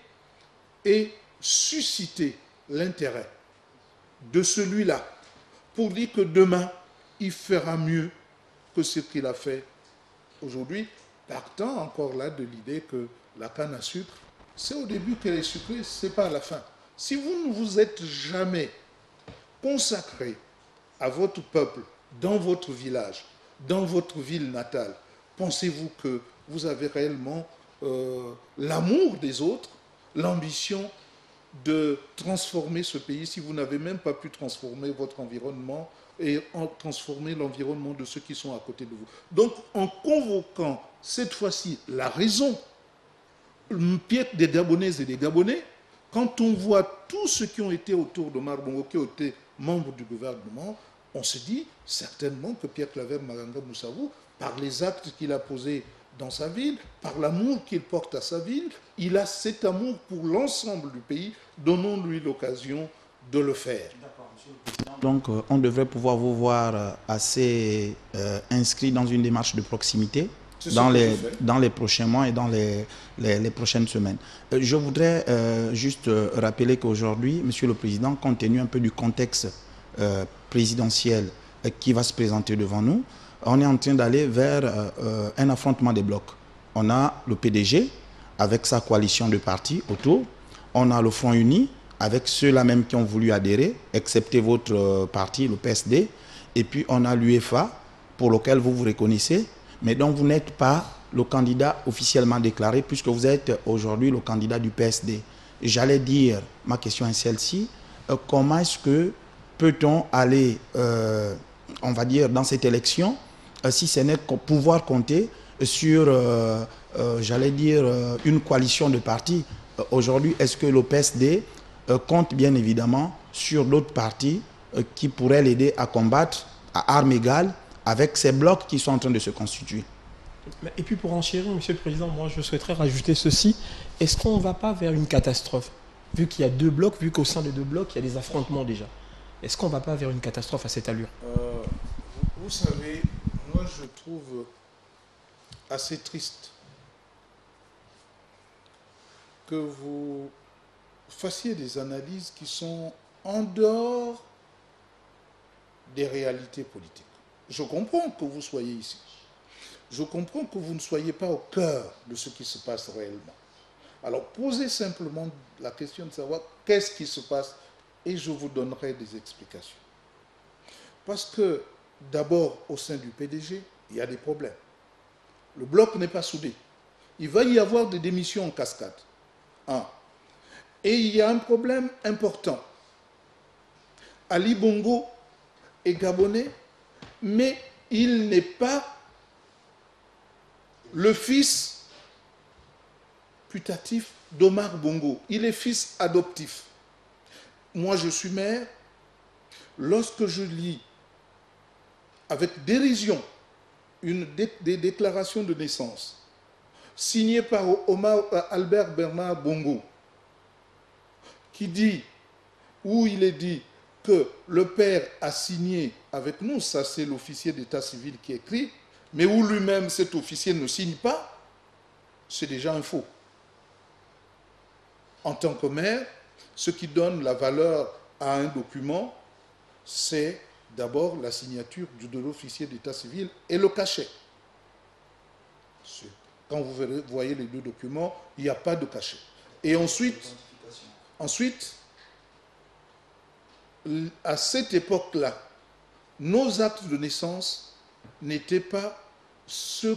et susciter l'intérêt de celui-là pour dire que demain, il fera mieux que ce qu'il a fait aujourd'hui, partant encore là de l'idée que la canne à sucre, c'est au début qu'elle est sucrée, ce n'est pas à la fin. Si vous ne vous êtes jamais consacré à votre peuple, dans votre village, dans votre ville natale, pensez-vous que vous avez réellement l'amour des autres, l'ambition de transformer ce pays si vous n'avez même pas pu transformer votre environnement et transformer l'environnement de ceux qui sont à côté de vous. Donc, en convoquant cette fois-ci la raison, Piètre des Gabonaises et des Gabonais, quand on voit tous ceux qui ont été autour de Omar Bongo, qui ont été membres du gouvernement, on se dit certainement que Pierre Claver Maganga Moussavou, par les actes qu'il a posés dans sa ville, par l'amour qu'il porte à sa ville, il a cet amour pour l'ensemble du pays. Donnons-lui l'occasion de le faire. Donc, on devrait pouvoir vous voir assez inscrit dans une démarche de proximité dans les prochains mois et dans les prochaines semaines. Je voudrais juste rappeler qu'aujourd'hui, Monsieur le Président, compte tenu un peu du contexte présidentiel qui va se présenter devant nous, on est en train d'aller vers un affrontement des blocs. On a le PDG avec sa coalition de partis autour. On a le Front Uni avec ceux-là même qui ont voulu adhérer, excepté votre parti, le PSD. Et puis on a l'UEFA, pour lequel vous vous reconnaissez, mais dont vous n'êtes pas le candidat officiellement déclaré, puisque vous êtes aujourd'hui le candidat du PSD. J'allais dire, ma question est celle-ci, comment est-ce que peut-on aller, on va dire, dans cette élection, si ce n'est pouvoir compter sur, j'allais dire, une coalition de partis. Aujourd'hui, est-ce que le PSD compte bien évidemment sur d'autres partis qui pourraient l'aider à combattre à armes égales avec ces blocs qui sont en train de se constituer? Et puis pour enchérir, Monsieur le Président, moi je souhaiterais rajouter ceci. Est-ce qu'on ne va pas vers une catastrophe? Vu qu'il y a deux blocs, vu qu'au sein des deux blocs, il y a des affrontements déjà. Est-ce qu'on ne va pas vers une catastrophe à cette allure? Vous savez, moi je trouve assez triste que vous fassiez des analyses qui sont en dehors des réalités politiques. Je comprends que vous soyez ici. Je comprends que vous ne soyez pas au cœur de ce qui se passe réellement. Alors posez simplement la question de savoir qu'est-ce qui se passe et je vous donnerai des explications. Parce que d'abord, au sein du PDG, il y a des problèmes. Le bloc n'est pas soudé. Il va y avoir des démissions en cascade. Et il y a un problème important. Ali Bongo est gabonais, mais il n'est pas le fils putatif d'Omar Bongo. Il est fils adoptif. Moi, je suis maire. Lorsque je lis avec dérision des déclarations de naissance signées par Albert Bernard Bongo, qui dit, où il est dit que le père a signé avec nous, ça c'est l'officier d'état civil qui écrit, mais où lui-même, cet officier ne signe pas, c'est déjà un faux. En tant que maire, ce qui donne la valeur à un document, c'est d'abord la signature de l'officier d'état civil et le cachet. Quand vous voyez les deux documents, il n'y a pas de cachet. Et ensuite, à cette époque-là, nos actes de naissance n'étaient pas ce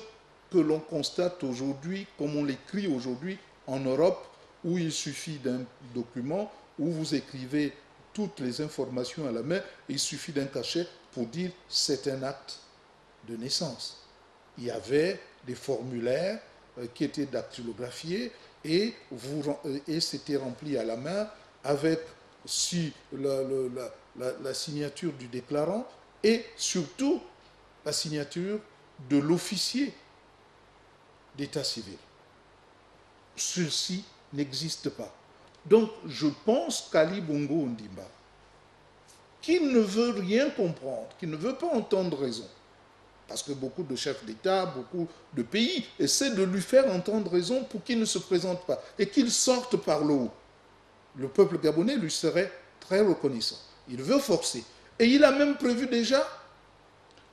que l'on constate aujourd'hui, comme on l'écrit aujourd'hui en Europe, où il suffit d'un document, où vous écrivez toutes les informations à la main, il suffit d'un cachet pour dire c'est un acte de naissance. Il y avait des formulaires qui étaient dactylographiés et c'était rempli à la main avec la signature du déclarant et surtout la signature de l'officier d'état civil. Ceci n'existe pas. Donc, je pense qu'Ali Bongo Ondimba, qui ne veut rien comprendre, qui ne veut pas entendre raison, parce que beaucoup de chefs d'État, beaucoup de pays essaient de lui faire entendre raison pour qu'il ne se présente pas et qu'il sorte par le haut. le peuple gabonais lui serait très reconnaissant. Il veut forcer. Et il a même prévu déjà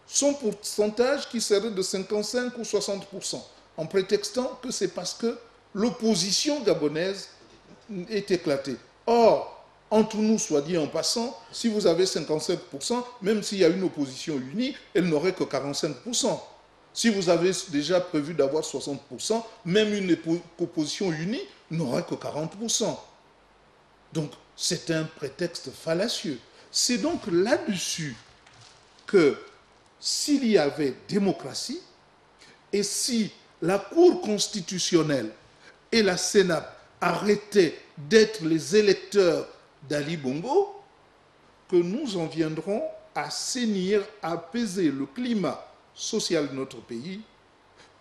son pourcentage qui serait de 55 ou 60%, en prétextant que c'est parce que l'opposition gabonaise est éclatée. Or, entre nous, soit dit en passant, si vous avez 55%, même s'il y a une opposition unie, elle n'aurait que 45%. Si vous avez déjà prévu d'avoir 60%, même une opposition unie n'aurait que 40%. Donc, c'est un prétexte fallacieux. C'est donc là-dessus que s'il y avait démocratie et si la Cour constitutionnelle et la Sénat arrêtaient d'être les électeurs d'Ali Bongo, que nous en viendrons à assainir, à apaiser le climat social de notre pays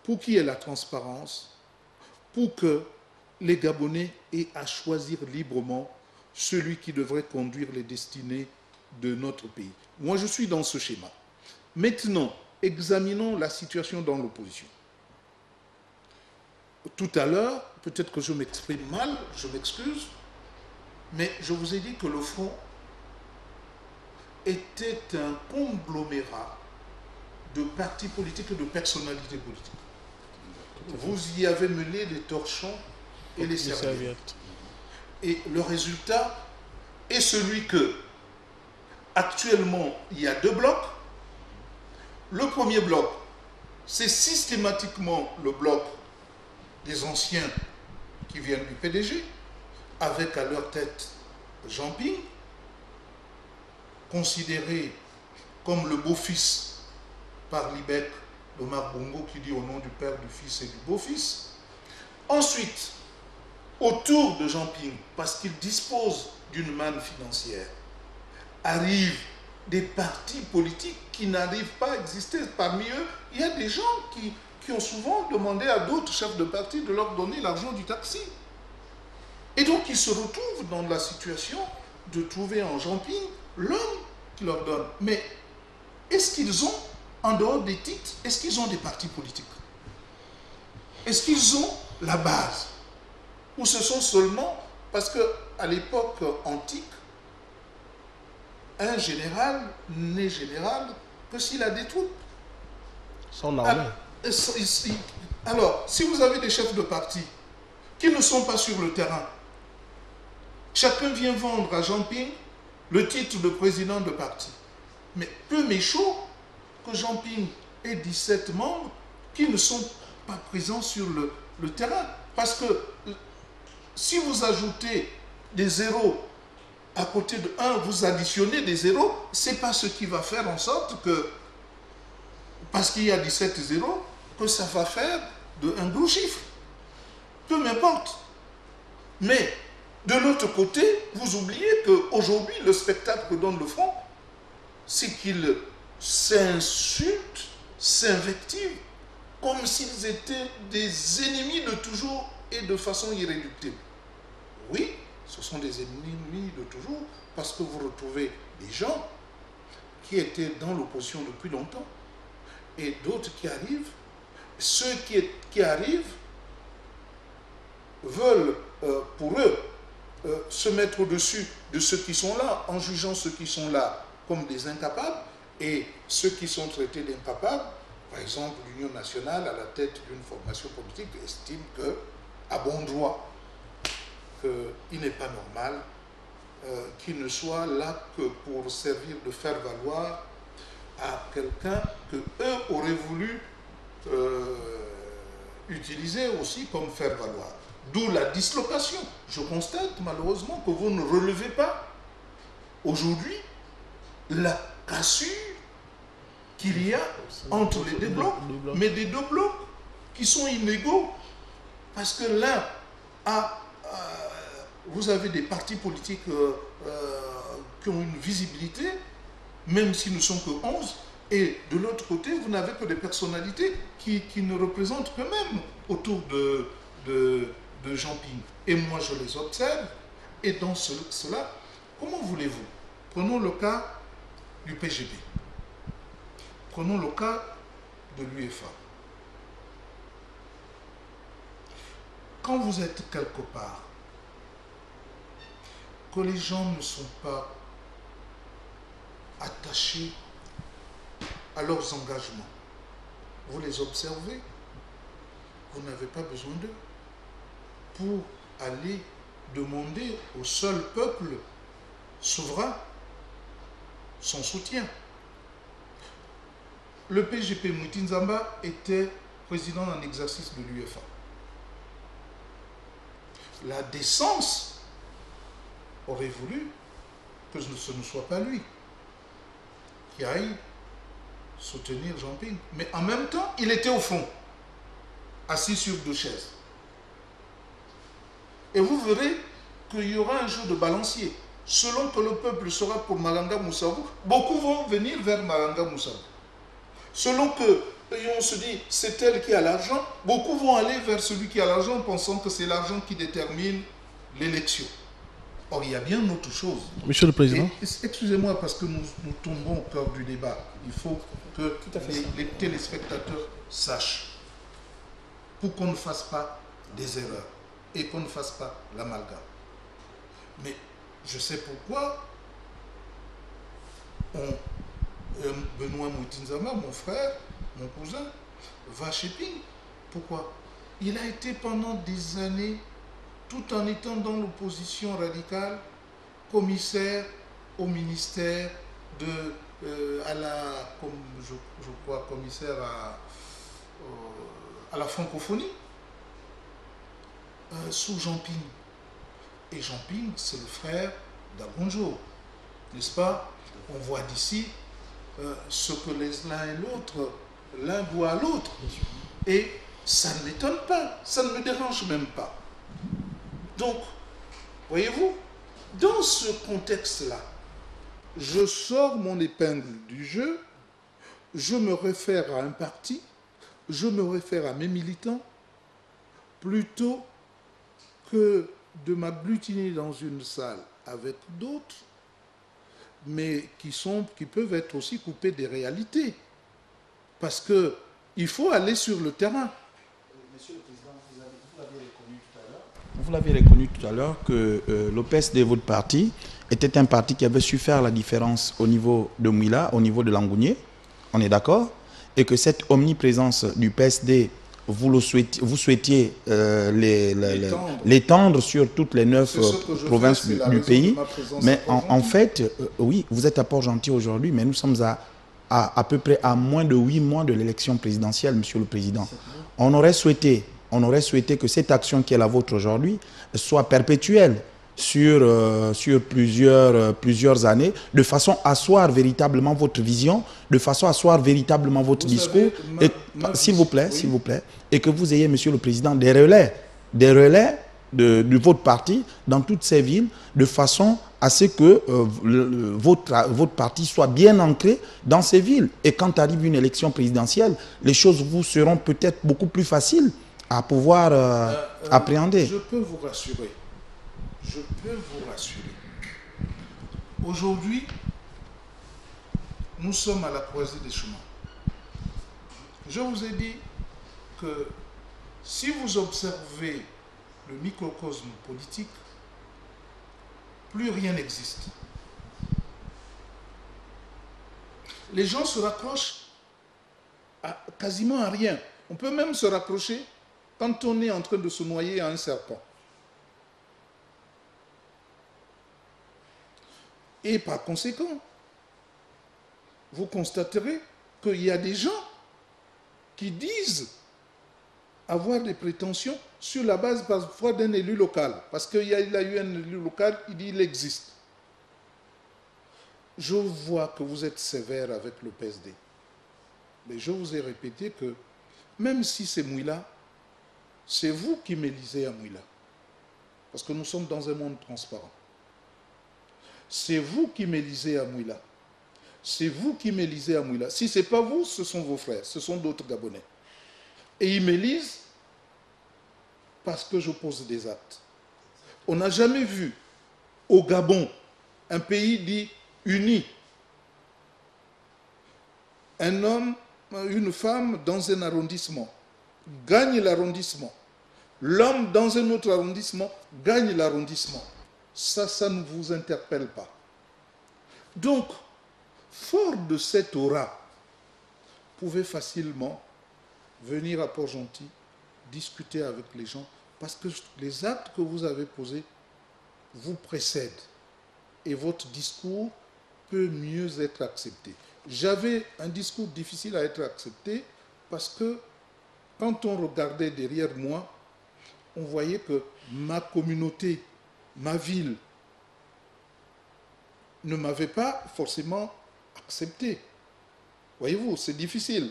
pour qu'il y ait la transparence, pour que les Gabonais aient à choisir librement celui qui devrait conduire les destinées de notre pays. Moi, je suis dans ce schéma. Maintenant, examinons la situation dans l'opposition. Tout à l'heure, peut-être que je m'exprime mal, je m'excuse, mais je vous ai dit que le Front était un conglomérat de partis politiques et de personnalités politiques. Vous y avez mêlé les torchons et les serviettes. Et le résultat est celui que, actuellement, il y a deux blocs. Le premier bloc, c'est systématiquement le bloc des anciens qui viennent du PDG, avec à leur tête Jean Ping, considéré comme le beau-fils par l'Ibec d'Omar Bongo, qui dit au nom du père, du fils et du beau-fils. Ensuite, autour de Jean Ping, parce qu'il dispose d'une manne financière, arrivent des partis politiques qui n'arrivent pas à exister. Parmi eux, il y a des gens qui ont souvent demandé à d'autres chefs de parti de leur donner l'argent du taxi. Et donc, ils se retrouvent dans la situation de trouver en Jean Ping l'homme qui leur donne. Mais est-ce qu'ils ont, en dehors des titres, est-ce qu'ils ont des partis politiques? Est-ce qu'ils ont la base? Ou ce sont seulement, parce qu'à l'époque antique, un général n'est général que s'il a des troupes. Son armée. Alors, si vous avez des chefs de parti qui ne sont pas sur le terrain, chacun vient vendre à Jean Ping le titre de président de parti. Mais peu m'est chaud que Jean Ping ait 17 membres qui ne sont pas présents sur le terrain. Parce que si vous ajoutez des zéros à côté de 1, vous additionnez des zéros, c'est pas ce qui va faire en sorte que, parce qu'il y a 17 zéros, que ça va faire un gros chiffre. Peu m'importe. Mais, de l'autre côté, vous oubliez qu'aujourd'hui, le spectacle que donne le Front, c'est qu'il s'insulte, s'invective, comme s'ils étaient des ennemis de toujours et de façon irréductible. Oui, ce sont des ennemis de toujours, parce que vous retrouvez des gens qui étaient dans l'opposition depuis longtemps, et d'autres qui arrivent. Ceux qui arrivent veulent, pour eux, se mettre au-dessus de ceux qui sont là, en jugeant ceux qui sont là comme des incapables, et ceux qui sont traités d'incapables, par exemple l'Union nationale, à la tête d'une formation politique, estime que, à bon droit, qu'il n'est pas normal qu'il ne soit là que pour servir de faire valoir à quelqu'un que eux auraient voulu utiliser aussi comme faire valoir. D'où la dislocation. Je constate malheureusement que vous ne relevez pas aujourd'hui la cassure qu'il y a entre les deux blocs, mais des deux blocs qui sont inégaux. Parce que l'un a... vous avez des partis politiques qui ont une visibilité, même s'ils ne sont que 11, et de l'autre côté, vous n'avez que des personnalités qui ne représentent qu'eux-mêmes autour de Jean Ping. Et moi, je les observe, et dans cela, comment voulez-vous? Prenons le cas du PGB. Prenons le cas de l'UEFA. Quand vous êtes quelque part, que les gens ne sont pas attachés à leurs engagements. Vous les observez, vous n'avez pas besoin d'eux pour aller demander au seul peuple souverain son soutien. Le PGP Moutinzamba était président en exercice de l'UEFA. La décence aurait voulu que ce ne soit pas lui qui aille soutenir Jean Ping. Mais en même temps, il était au fond, assis sur 2 chaises. Et vous verrez qu'il y aura un jeu de balancier. Selon que le peuple sera pour Malanga Moussaoui, beaucoup vont venir vers Malanga Moussaoui. Selon que on se dit c'est elle qui a l'argent, beaucoup vont aller vers celui qui a l'argent pensant que c'est l'argent qui détermine l'élection. Or, il y a bien autre chose. Monsieur le Président. Excusez-moi parce que nous tombons au cœur du débat. Il faut que les téléspectateurs sachent pour qu'on ne fasse pas des erreurs et qu'on ne fasse pas l'amalgame. Mais je sais pourquoi Benoît Moutinzamba, mon frère, mon cousin, va chez Ping. Pourquoi? Il a été pendant des années, tout en étant dans l'opposition radicale, commissaire au ministère je crois, commissaire à la francophonie, sous Jean Ping. Et Jean Ping, c'est le frère d'Agonjo, n'est-ce pas? On voit d'ici ce que l'un et l'autre, l'un doit à l'autre. Et ça ne m'étonne pas, ça ne me dérange même pas. Donc, voyez-vous, dans ce contexte-là, je sors mon épingle du jeu, je me réfère à un parti, je me réfère à mes militants, plutôt que de m'agglutiner dans une salle avec d'autres, mais qui peuvent être aussi coupés des réalités. Parce qu'il faut aller sur le terrain. Monsieur le Président, vous l'avez reconnu tout à l'heure que l'OPSD, votre parti, était un parti qui avait su faire la différence au niveau de Mouila, au niveau de Langounier, on est d'accord, et que cette omniprésence du PSD, vous souhaitiez l'étendre sur toutes les 9 provinces du pays. Mais en fait, oui, vous êtes à Port-Gentil aujourd'hui, mais nous sommes à peu près à moins de 8 mois de l'élection présidentielle, Monsieur le Président. On aurait souhaité que cette action qui est la vôtre aujourd'hui soit perpétuelle sur plusieurs années, de façon à asseoir véritablement votre vision, de façon à asseoir véritablement votre discours, s'il vous plaît, et que vous ayez, Monsieur le Président, des relais de votre parti dans toutes ces villes, de façon à ce que votre parti soit bien ancré dans ces villes. Et quand arrive une élection présidentielle, les choses vous seront peut-être beaucoup plus faciles à pouvoir appréhender. Je peux vous rassurer. Je peux vous rassurer. Aujourd'hui, nous sommes à la croisée des chemins. Je vous ai dit que si vous observez le microcosme politique, plus rien n'existe. Les gens se raccrochent quasiment à rien. On peut même se raccrocher quand on est en train de se noyer à un serpent. Et par conséquent, vous constaterez qu'il y a des gens qui disent avoir des prétentions sur la base parfois d'un élu local. Parce qu'il y a eu un élu local, il existe. Je vois que vous êtes sévère avec le PSD. Mais je vous ai répété que même si c'est Mouila, c'est vous qui m'élisez à Mouila. Parce que nous sommes dans un monde transparent. C'est vous qui m'élisez à Mouila. C'est vous qui m'élisez à Mouila. Si ce n'est pas vous, ce sont vos frères, ce sont d'autres Gabonais. Et ils m'élisent parce que je pose des actes. On n'a jamais vu au Gabon un pays dit uni. Un homme, une femme dans un arrondissement gagne l'arrondissement. L'homme dans un autre arrondissement gagne l'arrondissement. ça ne vous interpelle pas. Donc, fort de cette aura, vous pouvez facilement venir à Port-Gentil, discuter avec les gens, parce que les actes que vous avez posés vous précèdent et votre discours peut mieux être accepté. J'avais un discours difficile à être accepté parce que quand on regardait derrière moi, on voyait que ma communauté, ma ville, ne m'avait pas forcément accepté. Voyez-vous, c'est difficile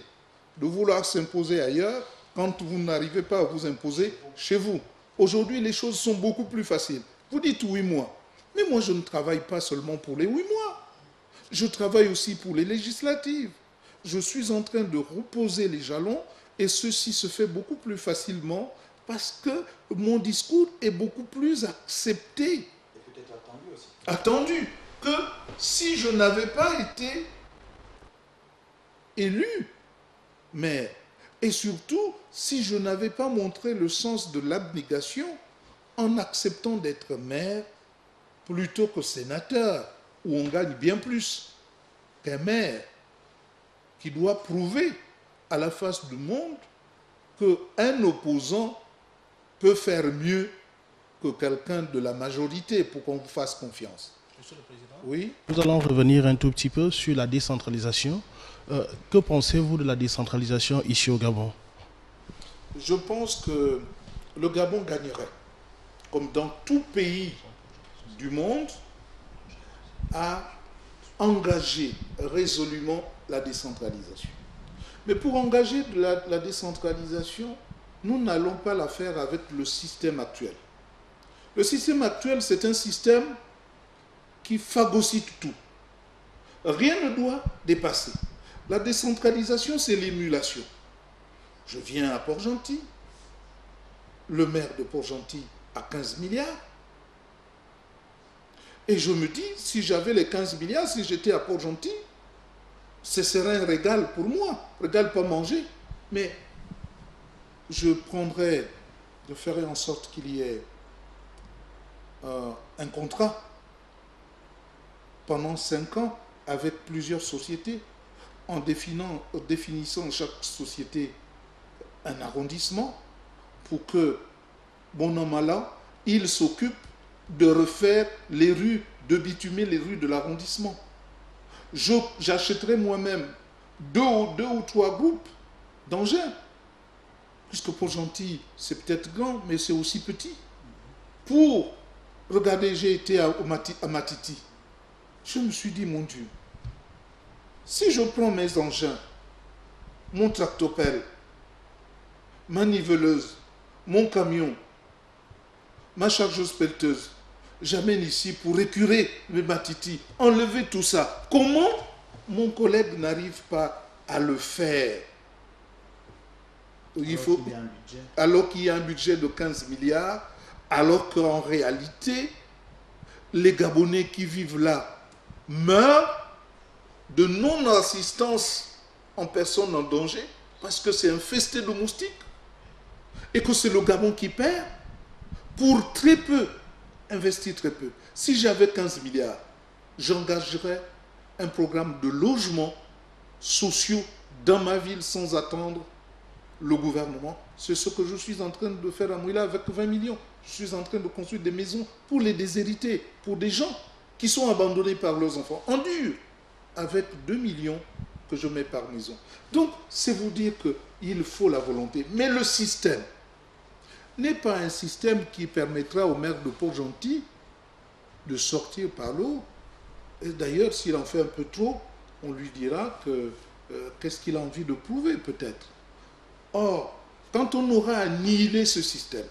de vouloir s'imposer ailleurs quand vous n'arrivez pas à vous imposer chez vous. Aujourd'hui, les choses sont beaucoup plus faciles. Vous dites 8 mois. Mais moi, je ne travaille pas seulement pour les 8 mois. Je travaille aussi pour les législatives. Je suis en train de reposer les jalons et ceci se fait beaucoup plus facilement parce que mon discours est beaucoup plus accepté. Et peut-être attendu aussi. Attendu que si je n'avais pas été élu, maire, et surtout si je n'avais pas montré le sens de l'abnégation en acceptant d'être maire plutôt que sénateur, où on gagne bien plus qu'un maire qui doit prouver à la face du monde qu'un opposant peut faire mieux que quelqu'un de la majorité pour qu'on vous fasse confiance. Monsieur le Président, oui. Nous allons revenir un tout petit peu sur la décentralisation. Que pensez-vous de la décentralisation ici au Gabon? Je pense que le Gabon gagnerait, comme dans tout pays du monde, à engager résolument la décentralisation. Mais pour engager la décentralisation, nous n'allons pas la faire avec le système actuel. Le système actuel, c'est un système qui phagocyte tout. Rien ne doit dépasser. La décentralisation, c'est l'émulation. Je viens à Port-Gentil. Le maire de Port-Gentil a 15 milliards. Et je me dis, si j'avais les 15 milliards, si j'étais à Port-Gentil, ce serait un régal pour moi. Régal pas manger. Mais je ferais en sorte qu'il y ait un contrat pendant 5 ans avec plusieurs sociétés, en définissant chaque société un arrondissement, pour que, bon an mal an, il s'occupe de refaire les rues, de bitumer les rues de l'arrondissement. J'achèterai moi-même deux ou trois groupes d'engins, puisque Port-Gentil, c'est peut-être grand, mais c'est aussi petit. Regardez, j'ai été à Matiti. Je me suis dit, mon Dieu, si je prends mes engins, mon tractopelle, ma niveleuse, mon camion, ma chargeuse pelleteuse, j'amène ici pour écurer le Matiti, enlever tout ça. Comment mon collègue n'arrive pas à le faire? Alors qu'il y a un budget de 15 milliards, alors qu'en réalité, les Gabonais qui vivent là meurent de non-assistance en personne en danger, parce que c'est infesté de moustiques, et que c'est le Gabon qui perd pour très peu, investir très peu. Si j'avais 15 milliards, j'engagerais un programme de logements sociaux dans ma ville sans attendre le gouvernement. C'est ce que je suis en train de faire à Mouila avec 20 millions. Je suis en train de construire des maisons pour les déshérités, pour des gens qui sont abandonnés par leurs enfants, en dur, avec 2 millions que je mets par maison. Donc, c'est vous dire qu'il faut la volonté. Mais le système n'est pas un système qui permettra au maire de Port-Gentil de sortir par l'eau. Et d'ailleurs, s'il en fait un peu trop, on lui dira que qu'est-ce qu'il a envie de prouver peut-être. Or, quand on aura annihilé ce système,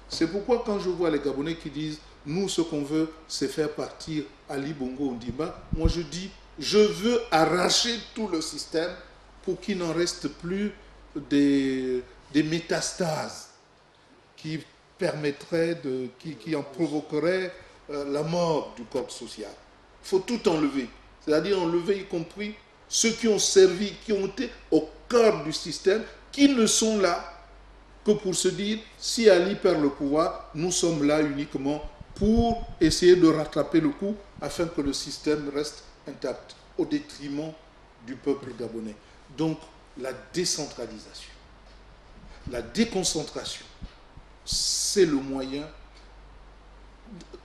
c'est pourquoi quand je vois les Gabonais qui disent « nous, ce qu'on veut, c'est faire partir Ali Bongo Ondimba », moi je dis « je veux arracher tout le système pour qu'il n'en reste plus des métastases qui permettraient, qui en provoqueraient la mort du corps social. » Il faut tout enlever, c'est-à-dire enlever y compris ceux qui ont servi, qui ont été au cœur du système, qui ne sont là que pour se dire, si Ali perd le pouvoir, nous sommes là uniquement pour essayer de rattraper le coup afin que le système reste intact au détriment du peuple gabonais. Donc, la décentralisation, la déconcentration, c'est le moyen.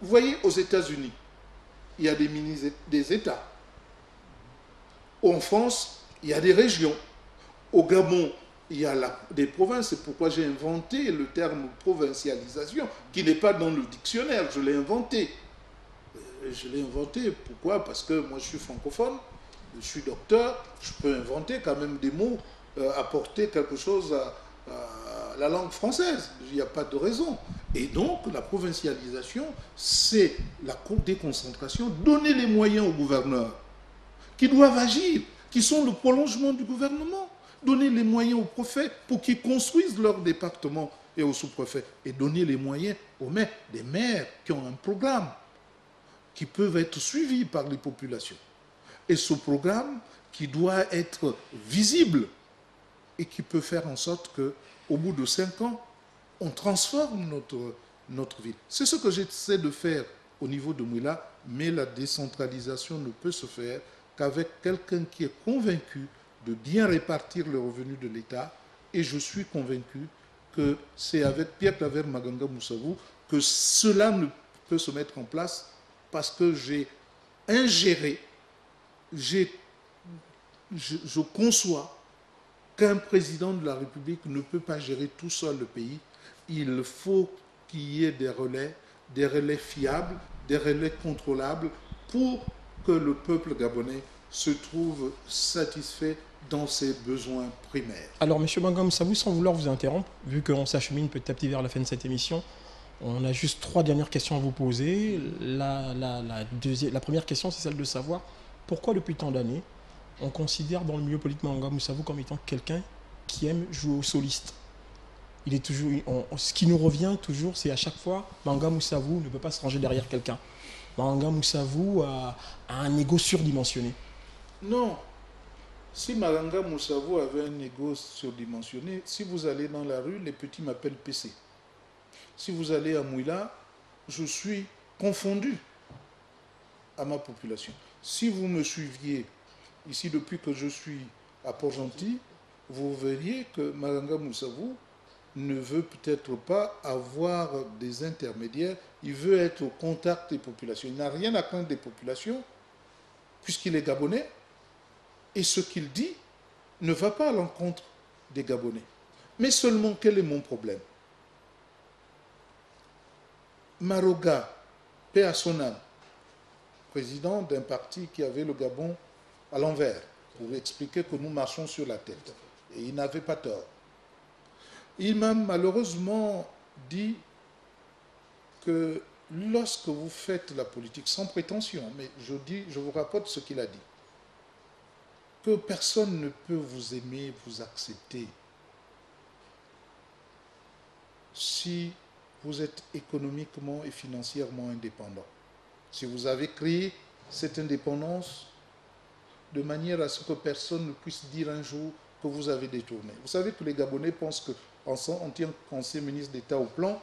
Vous voyez, aux États-Unis, il y a des ministres des États. En France, il y a des régions. Au Gabon, il y a des provinces. C'est pourquoi j'ai inventé le terme provincialisation, qui n'est pas dans le dictionnaire. Je l'ai inventé. Je l'ai inventé. Pourquoi? Parce que moi, je suis francophone, je suis docteur, je peux inventer quand même des mots, apporter quelque chose à la langue française. Il n'y a pas de raison. Et donc, la provincialisation, c'est la déconcentration, donner les moyens aux gouverneurs qui doivent agir, qui sont le prolongement du gouvernement. Donner les moyens aux préfets pour qu'ils construisent leur département et aux sous-préfets. Et donner les moyens aux maires, des maires qui ont un programme, qui peuvent être suivis par les populations. Et ce programme qui doit être visible et qui peut faire en sorte qu'au bout de 5 ans, on transforme notre ville. C'est ce que j'essaie de faire au niveau de Mouila, mais la décentralisation ne peut se faire qu'avec quelqu'un qui est convaincu de bien répartir les revenus de l'État. Et je suis convaincu que c'est avec Pierre-Claver Maganga Moussavou que cela ne peut se mettre en place, parce que j'ai ingéré, je conçois qu'un président de la République ne peut pas gérer tout seul le pays. Il faut qu'il y ait des relais fiables, des relais contrôlables pour que le peuple gabonais se trouve satisfait dans ses besoins primaires. Alors, M. Maganga Moussavou, sans vouloir vous interrompre, vu qu'on s'achemine petit à petit vers la fin de cette émission, on a juste 3 dernières questions à vous poser. La première question, c'est celle de savoir pourquoi depuis tant d'années, on considère dans le milieu politique Maganga Moussavou comme étant quelqu'un qui aime jouer au soliste. Il est toujours, ce qui nous revient toujours, c'est à chaque fois, Maganga Moussavou ne peut pas se ranger derrière quelqu'un. Maganga Moussavou a un ego surdimensionné. Non. Si Maganga Moussavou avait un ego surdimensionné, si vous allez dans la rue, les petits m'appellent PC. Si vous allez à Mouila, je suis confondu à ma population. Si vous me suiviez ici depuis que je suis à Port-Gentil, vous verriez que Maganga Moussavou ne veut peut-être pas avoir des intermédiaires, il veut être au contact des populations. Il n'a rien à craindre des populations, puisqu'il est gabonais, et ce qu'il dit ne va pas à l'encontre des Gabonais. Mais seulement, quel est mon problème? Maroga, paix à son âme, président d'un parti qui avait le Gabon à l'envers, pour expliquer que nous marchons sur la tête. Et il n'avait pas tort. Il m'a malheureusement dit que lorsque vous faites la politique, sans prétention, mais je vous rapporte ce qu'il a dit, que personne ne peut vous aimer, vous accepter, si vous êtes économiquement et financièrement indépendant. Si vous avez créé cette indépendance de manière à ce que personne ne puisse dire un jour que vous avez détourné. Vous savez que les Gabonais pensent qu'en tant qu'ancien ministre d'État au plan,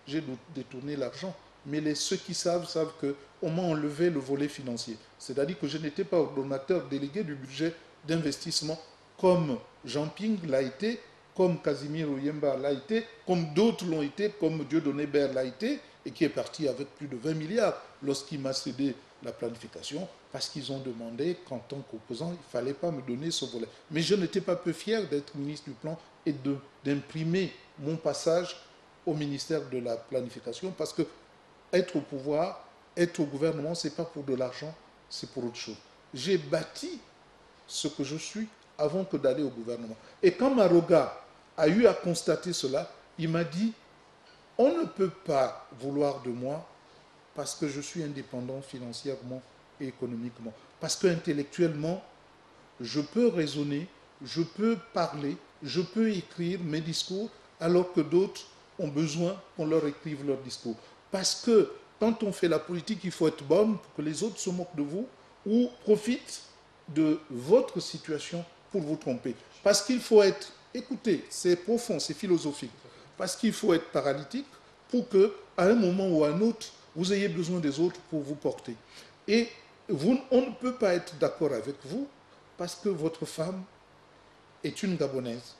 j'ai détourné l'argent. Mais ceux qui savent qu'on m'a enlevé le volet financier. C'est-à-dire que je n'étais pas ordonnateur délégué du budget d'investissement comme Jean Ping l'a été, comme Casimir Oyemba l'a été, comme d'autres l'ont été, comme Dieudonné Baird l'a été, et qui est parti avec plus de 20 milliards lorsqu'il m'a cédé la planification, parce qu'ils ont demandé qu'en tant qu'opposant, il ne fallait pas me donner ce volet. Mais je n'étais pas peu fier d'être ministre du Plan et d'imprimer mon passage au ministère de la Planification, parce que être au pouvoir, être au gouvernement, ce n'est pas pour de l'argent, c'est pour autre chose. J'ai bâti ce que je suis avant que d'aller au gouvernement. Et quand Maroga a eu à constater cela, il m'a dit, on ne peut pas vouloir de moi parce que je suis indépendant financièrement et économiquement. Parce qu'intellectuellement, je peux raisonner, je peux parler, je peux écrire mes discours, alors que d'autres ont besoin qu'on leur écrive leurs discours. Parce que quand on fait la politique, il faut être bonne pour que les autres se moquent de vous ou profitent de votre situation pour vous tromper. Parce qu'il faut être, écoutez, c'est profond, c'est philosophique, parce qu'il faut être paralytique pour qu'à un moment ou à un autre, vous ayez besoin des autres pour vous porter. Et on ne peut pas être d'accord avec vous parce que votre femme est une Gabonaise.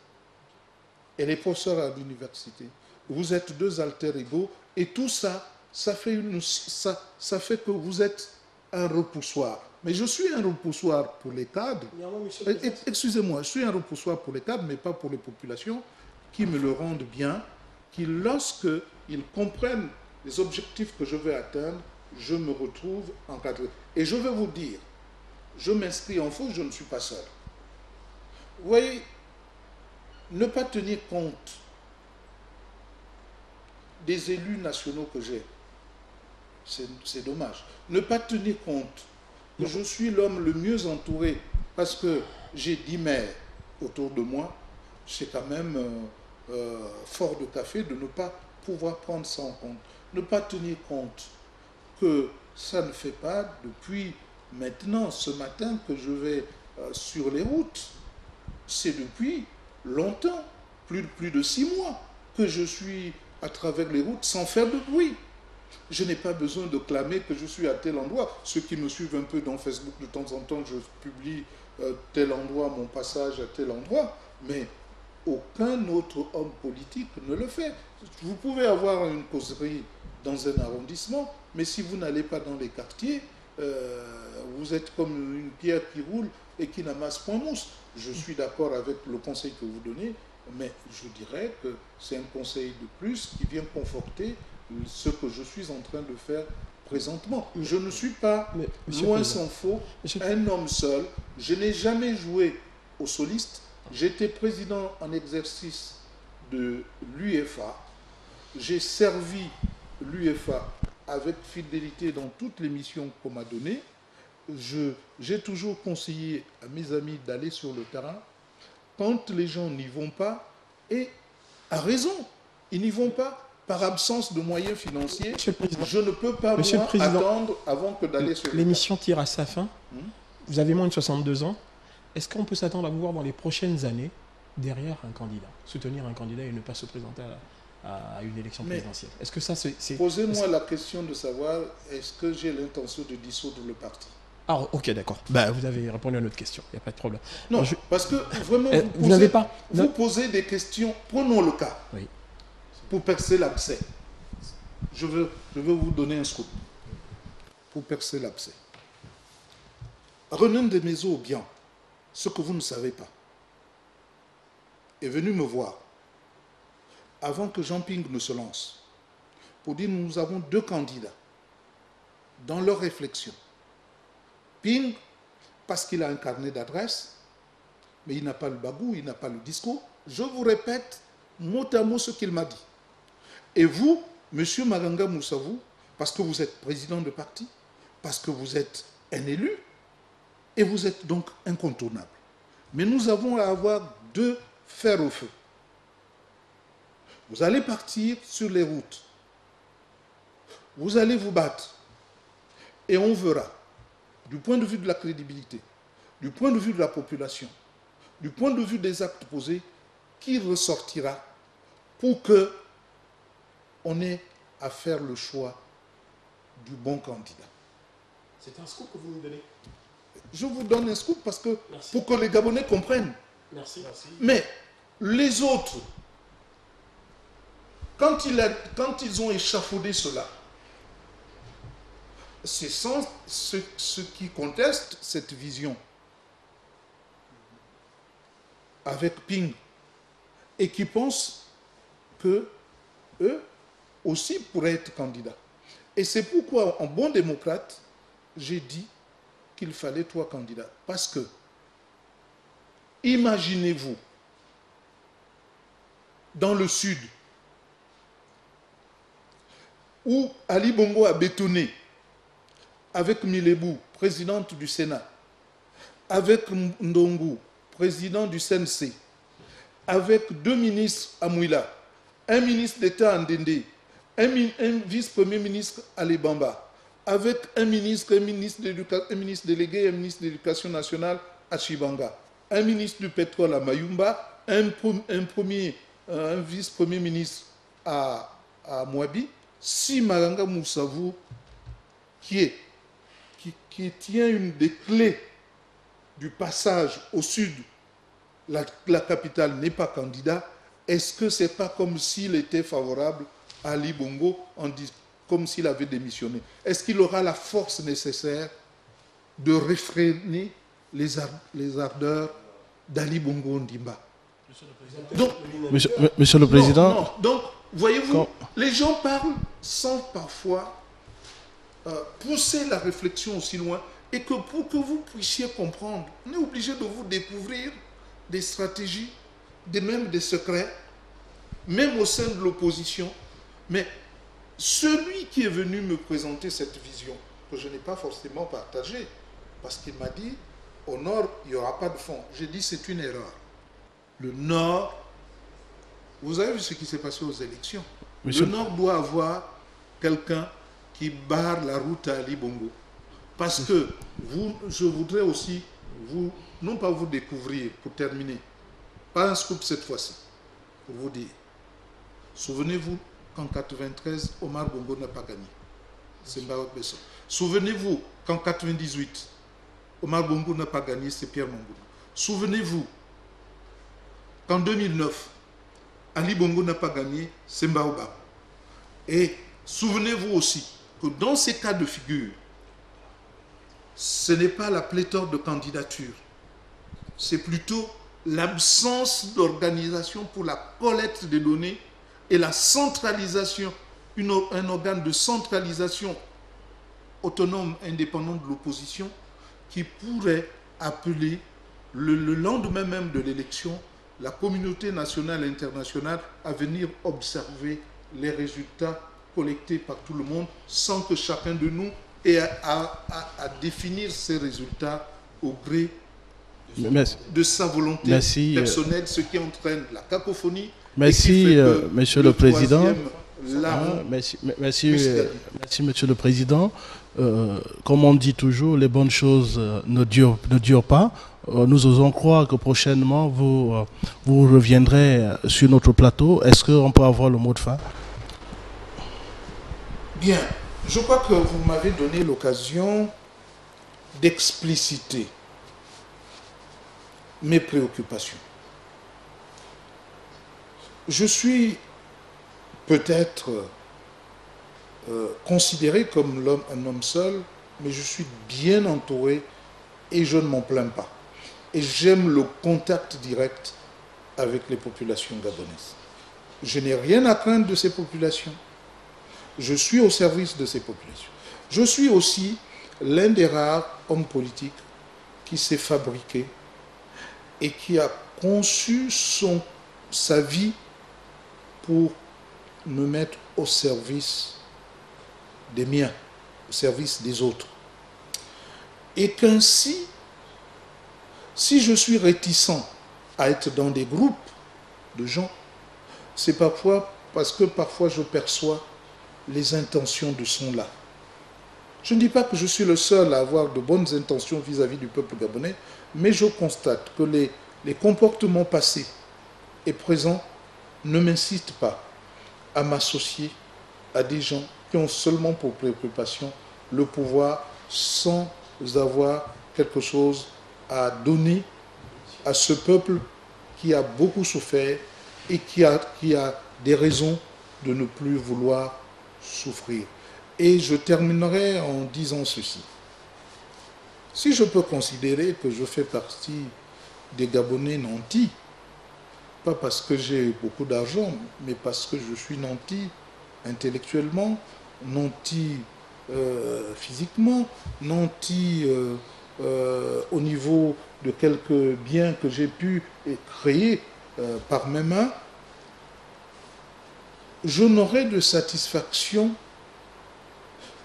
Elle est professeure à l'université. Vous êtes deux alter ego et tout ça, ça fait que vous êtes un repoussoir. Mais je suis un repoussoir pour les cadres. Excusez-moi, je suis un repoussoir pour les cadres, mais pas pour les populations qui me le rendent bien, qui, lorsqu'ils comprennent les objectifs que je vais atteindre, je me retrouve encadré. Et je vais vous dire, je m'inscris en faux, je ne suis pas seul. Vous voyez, ne pas tenir compte des élus nationaux que j'ai, c'est dommage. Ne pas tenir compte que je suis l'homme le mieux entouré parce que j'ai 10 maires autour de moi, c'est quand même fort de café de ne pas pouvoir prendre ça en compte. Ne pas tenir compte que ça ne fait pas depuis maintenant, ce matin, que je vais sur les routes. C'est depuis longtemps, plus de 6 mois, que je suis à travers les routes sans faire de bruit. Je n'ai pas besoin de clamer que je suis à tel endroit. Ceux qui me suivent un peu dans Facebook, de temps en temps, je publie tel endroit, mon passage à tel endroit, mais aucun autre homme politique ne le fait. Vous pouvez avoir une causerie dans un arrondissement, mais si vous n'allez pas dans les quartiers, vous êtes comme une pierre qui roule et qui n'amasse point mousse. Je suis d'accord avec le conseil que vous donnez, mais je dirais que c'est un conseil de plus qui vient conforter ce que je suis en train de faire présentement. Je ne suis pas, loin s'en faut, un homme seul. Je n'ai jamais joué au soliste. J'étais président en exercice de l'UEFA. J'ai servi l'UEFA avec fidélité dans toutes les missions qu'on m'a données. J'ai toujours conseillé à mes amis d'aller sur le terrain quand les gens n'y vont pas, et à raison, ils n'y vont pas par absence de moyens financiers. Je ne peux pas, moi, attendre avant que d'aller sur le terrain. L'émission tire à sa fin. Vous avez moins de 62 ans. Est-ce qu'on peut s'attendre à vous voir dans les prochaines années derrière un candidat, soutenir un candidat et ne pas se présenter à une élection présidentielle? Est-ce que ça, c'est... Posez-moi la question de savoir, est-ce que j'ai l'intention de dissoudre le parti? Ah, ok, d'accord. Bah, vous avez répondu à notre question, il n'y a pas de problème. Non, alors, parce que vraiment, vous posez des questions. Prenons le cas. Oui. Pour percer l'abcès. Je veux vous donner un scoop. Pour percer l'abcès. Renan Demezo Obiang, ce que vous ne savez pas, est venu me voir avant que Jean Ping ne se lance pour dire nous avons 2 candidats dans leur réflexion. Ping, parce qu'il a un carnet d'adresses, mais il n'a pas le bagou, il n'a pas le discours. Je vous répète mot à mot ce qu'il m'a dit. Et vous, monsieur Maganga Moussavou, parce que vous êtes président de parti, parce que vous êtes un élu, et vous êtes donc incontournable. Mais nous avons à avoir 2 fers au feu. Vous allez partir sur les routes. Vous allez vous battre. Et on verra, du point de vue de la crédibilité, du point de vue de la population, du point de vue des actes posés, qui ressortira pour que on ait à faire le choix du bon candidat. C'est un scoop que vous nous donnez. Je vous donne un scoop parce que, pour que les Gabonais comprennent. Merci. Mais les autres, quand ils ont échafaudé cela, c'est sans ceux qui contestent cette vision avec Ping et qui pensent que eux aussi pourraient être candidats. Et c'est pourquoi, en bon démocrate, j'ai dit qu'il fallait 3 candidats. Parce que, imaginez-vous, dans le sud, où Ali Bongo a bétonné avec Milebou, présidente du Sénat, avec Ndongo, président du CNC, avec 2 ministres à Mouila, un ministre d'État à Ndende, un vice-premier ministre à Lebamba, avec un ministre délégué et un ministre de l'Éducation nationale à Chibanga, un ministre du pétrole à Mayumba, un vice-premier ministre à Mouabi, si Maganga Moussavou, qui tient une des clés du passage au sud, la capitale n'est pas candidat, est-ce que ce n'est pas comme s'il était favorable à Ali Bongo, comme s'il avait démissionné? Est-ce qu'il aura la force nécessaire de réfréner les ardeurs d'Ali Bongo Ondimba? Monsieur le Président. Non. Donc, voyez-vous, les gens parlent sans parfois pousser la réflexion aussi loin, et que pour que vous puissiez comprendre, on est obligé de vous découvrir des stratégies, même des secrets, même au sein de l'opposition. Mais celui qui est venu me présenter cette vision, que je n'ai pas forcément partagée, parce qu'il m'a dit, au Nord, il n'y aura pas de fonds. J'ai dit, c'est une erreur. Le Nord, vous avez vu ce qui s'est passé aux élections. Le Nord doit avoir quelqu'un qui barre la route à Ali Bongo. Parce que je voudrais aussi, non pas vous découvrir, pour terminer, pas un scoop cette fois-ci, pour vous dire, souvenez-vous qu'en 93, Omar Bongo n'a pas gagné. C'est Mbarok Besson. Souvenez-vous qu'en 98, Omar Bongo n'a pas gagné, c'est Pierre Mongoulou. Souvenez-vous qu'en 2009, Ali Bongo n'a pas gagné, c'est Mbaoba. Et souvenez-vous aussi que dans ces cas de figure, ce n'est pas la pléthore de candidatures, c'est plutôt l'absence d'organisation pour la collecte des données et la centralisation, un organe de centralisation autonome, indépendant de l'opposition, qui pourrait appeler le lendemain même de l'élection la communauté nationale et internationale à venir observer les résultats collectés par tout le monde sans que chacun de nous ait à définir ces résultats au gré de sa volonté personnelle, ce qui entraîne la cacophonie. Merci, Monsieur le Président. Merci, Monsieur le Président. Comme on dit toujours, les bonnes choses ne durent pas. Nous osons croire que prochainement, vous reviendrez sur notre plateau. Est-ce qu'on peut avoir le mot de fin? Bien. Je crois que vous m'avez donné l'occasion d'expliciter mes préoccupations. Je suis peut-être considéré comme un homme seul, mais je suis bien entouré et je ne m'en plains pas. Et j'aime le contact direct avec les populations gabonaises. Je n'ai rien à craindre de ces populations. Je suis au service de ces populations. Je suis aussi l'un des rares hommes politiques qui s'est fabriqué et qui a conçu sa vie pour me mettre au service des miens, au service des autres. Et qu'ainsi, si je suis réticent à être dans des groupes de gens, c'est parfois parce que parfois je perçois les intentions de sont-là. Je ne dis pas que je suis le seul à avoir de bonnes intentions vis-à-vis du peuple gabonais, mais je constate que les comportements passés et présents ne m'incitent pas à m'associer à des gens qui ont seulement pour préoccupation le pouvoir sans avoir quelque chose à donner à ce peuple qui a beaucoup souffert et qui a des raisons de ne plus vouloir souffrir. Et je terminerai en disant ceci. Si je peux considérer que je fais partie des Gabonais nantis, pas parce que j'ai beaucoup d'argent, mais parce que je suis nanti intellectuellement, nanti physiquement, nanti au niveau de quelques biens que j'ai pu créer par mes mains, je n'aurai de satisfaction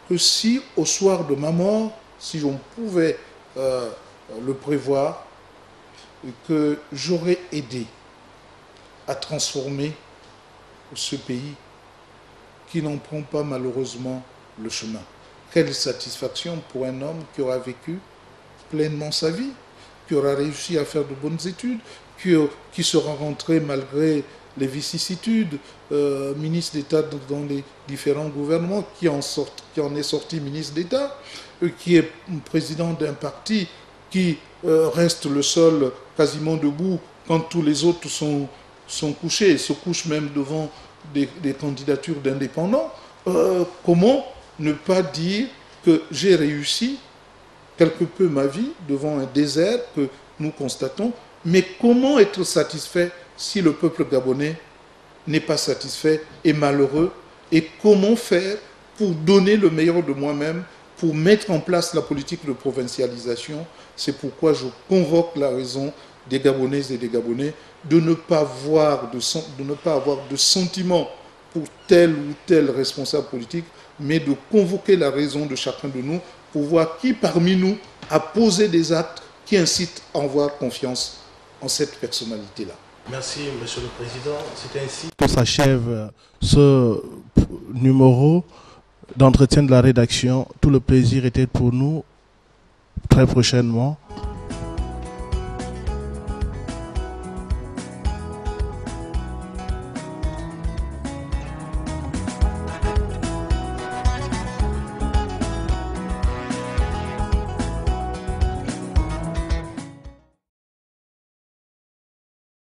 que si, au soir de ma mort, si on pouvait le prévoir, que j'aurais aidé à transformer ce pays qui n'en prend pas malheureusement le chemin. Quelle satisfaction pour un homme qui aura vécu pleinement sa vie, qui aura réussi à faire de bonnes études, qui sera rentré malgré les vicissitudes, ministre d'État dans les différents gouvernements, qui en est sorti ministre d'État, qui est président d'un parti qui reste le seul quasiment debout quand tous les autres sont couchés, et se couchent même devant des candidatures d'indépendants. Comment ne pas dire que j'ai réussi quelque peu ma vie devant un désert que nous constatons, mais comment être satisfait si le peuple gabonais n'est pas satisfait et malheureux, et comment faire pour donner le meilleur de moi-même, pour mettre en place la politique de provincialisation. C'est pourquoi je convoque la raison des Gabonaises et des Gabonais de ne pas avoir de sentiment pour tel ou tel responsable politique, mais de convoquer la raison de chacun de nous pour voir qui parmi nous a posé des actes qui incitent à avoir confiance en cette personnalité-là. Merci, Monsieur le Président. C'est ainsi que s'achève ce numéro d'entretien de la rédaction. Tout le plaisir était pour nous. Très prochainement.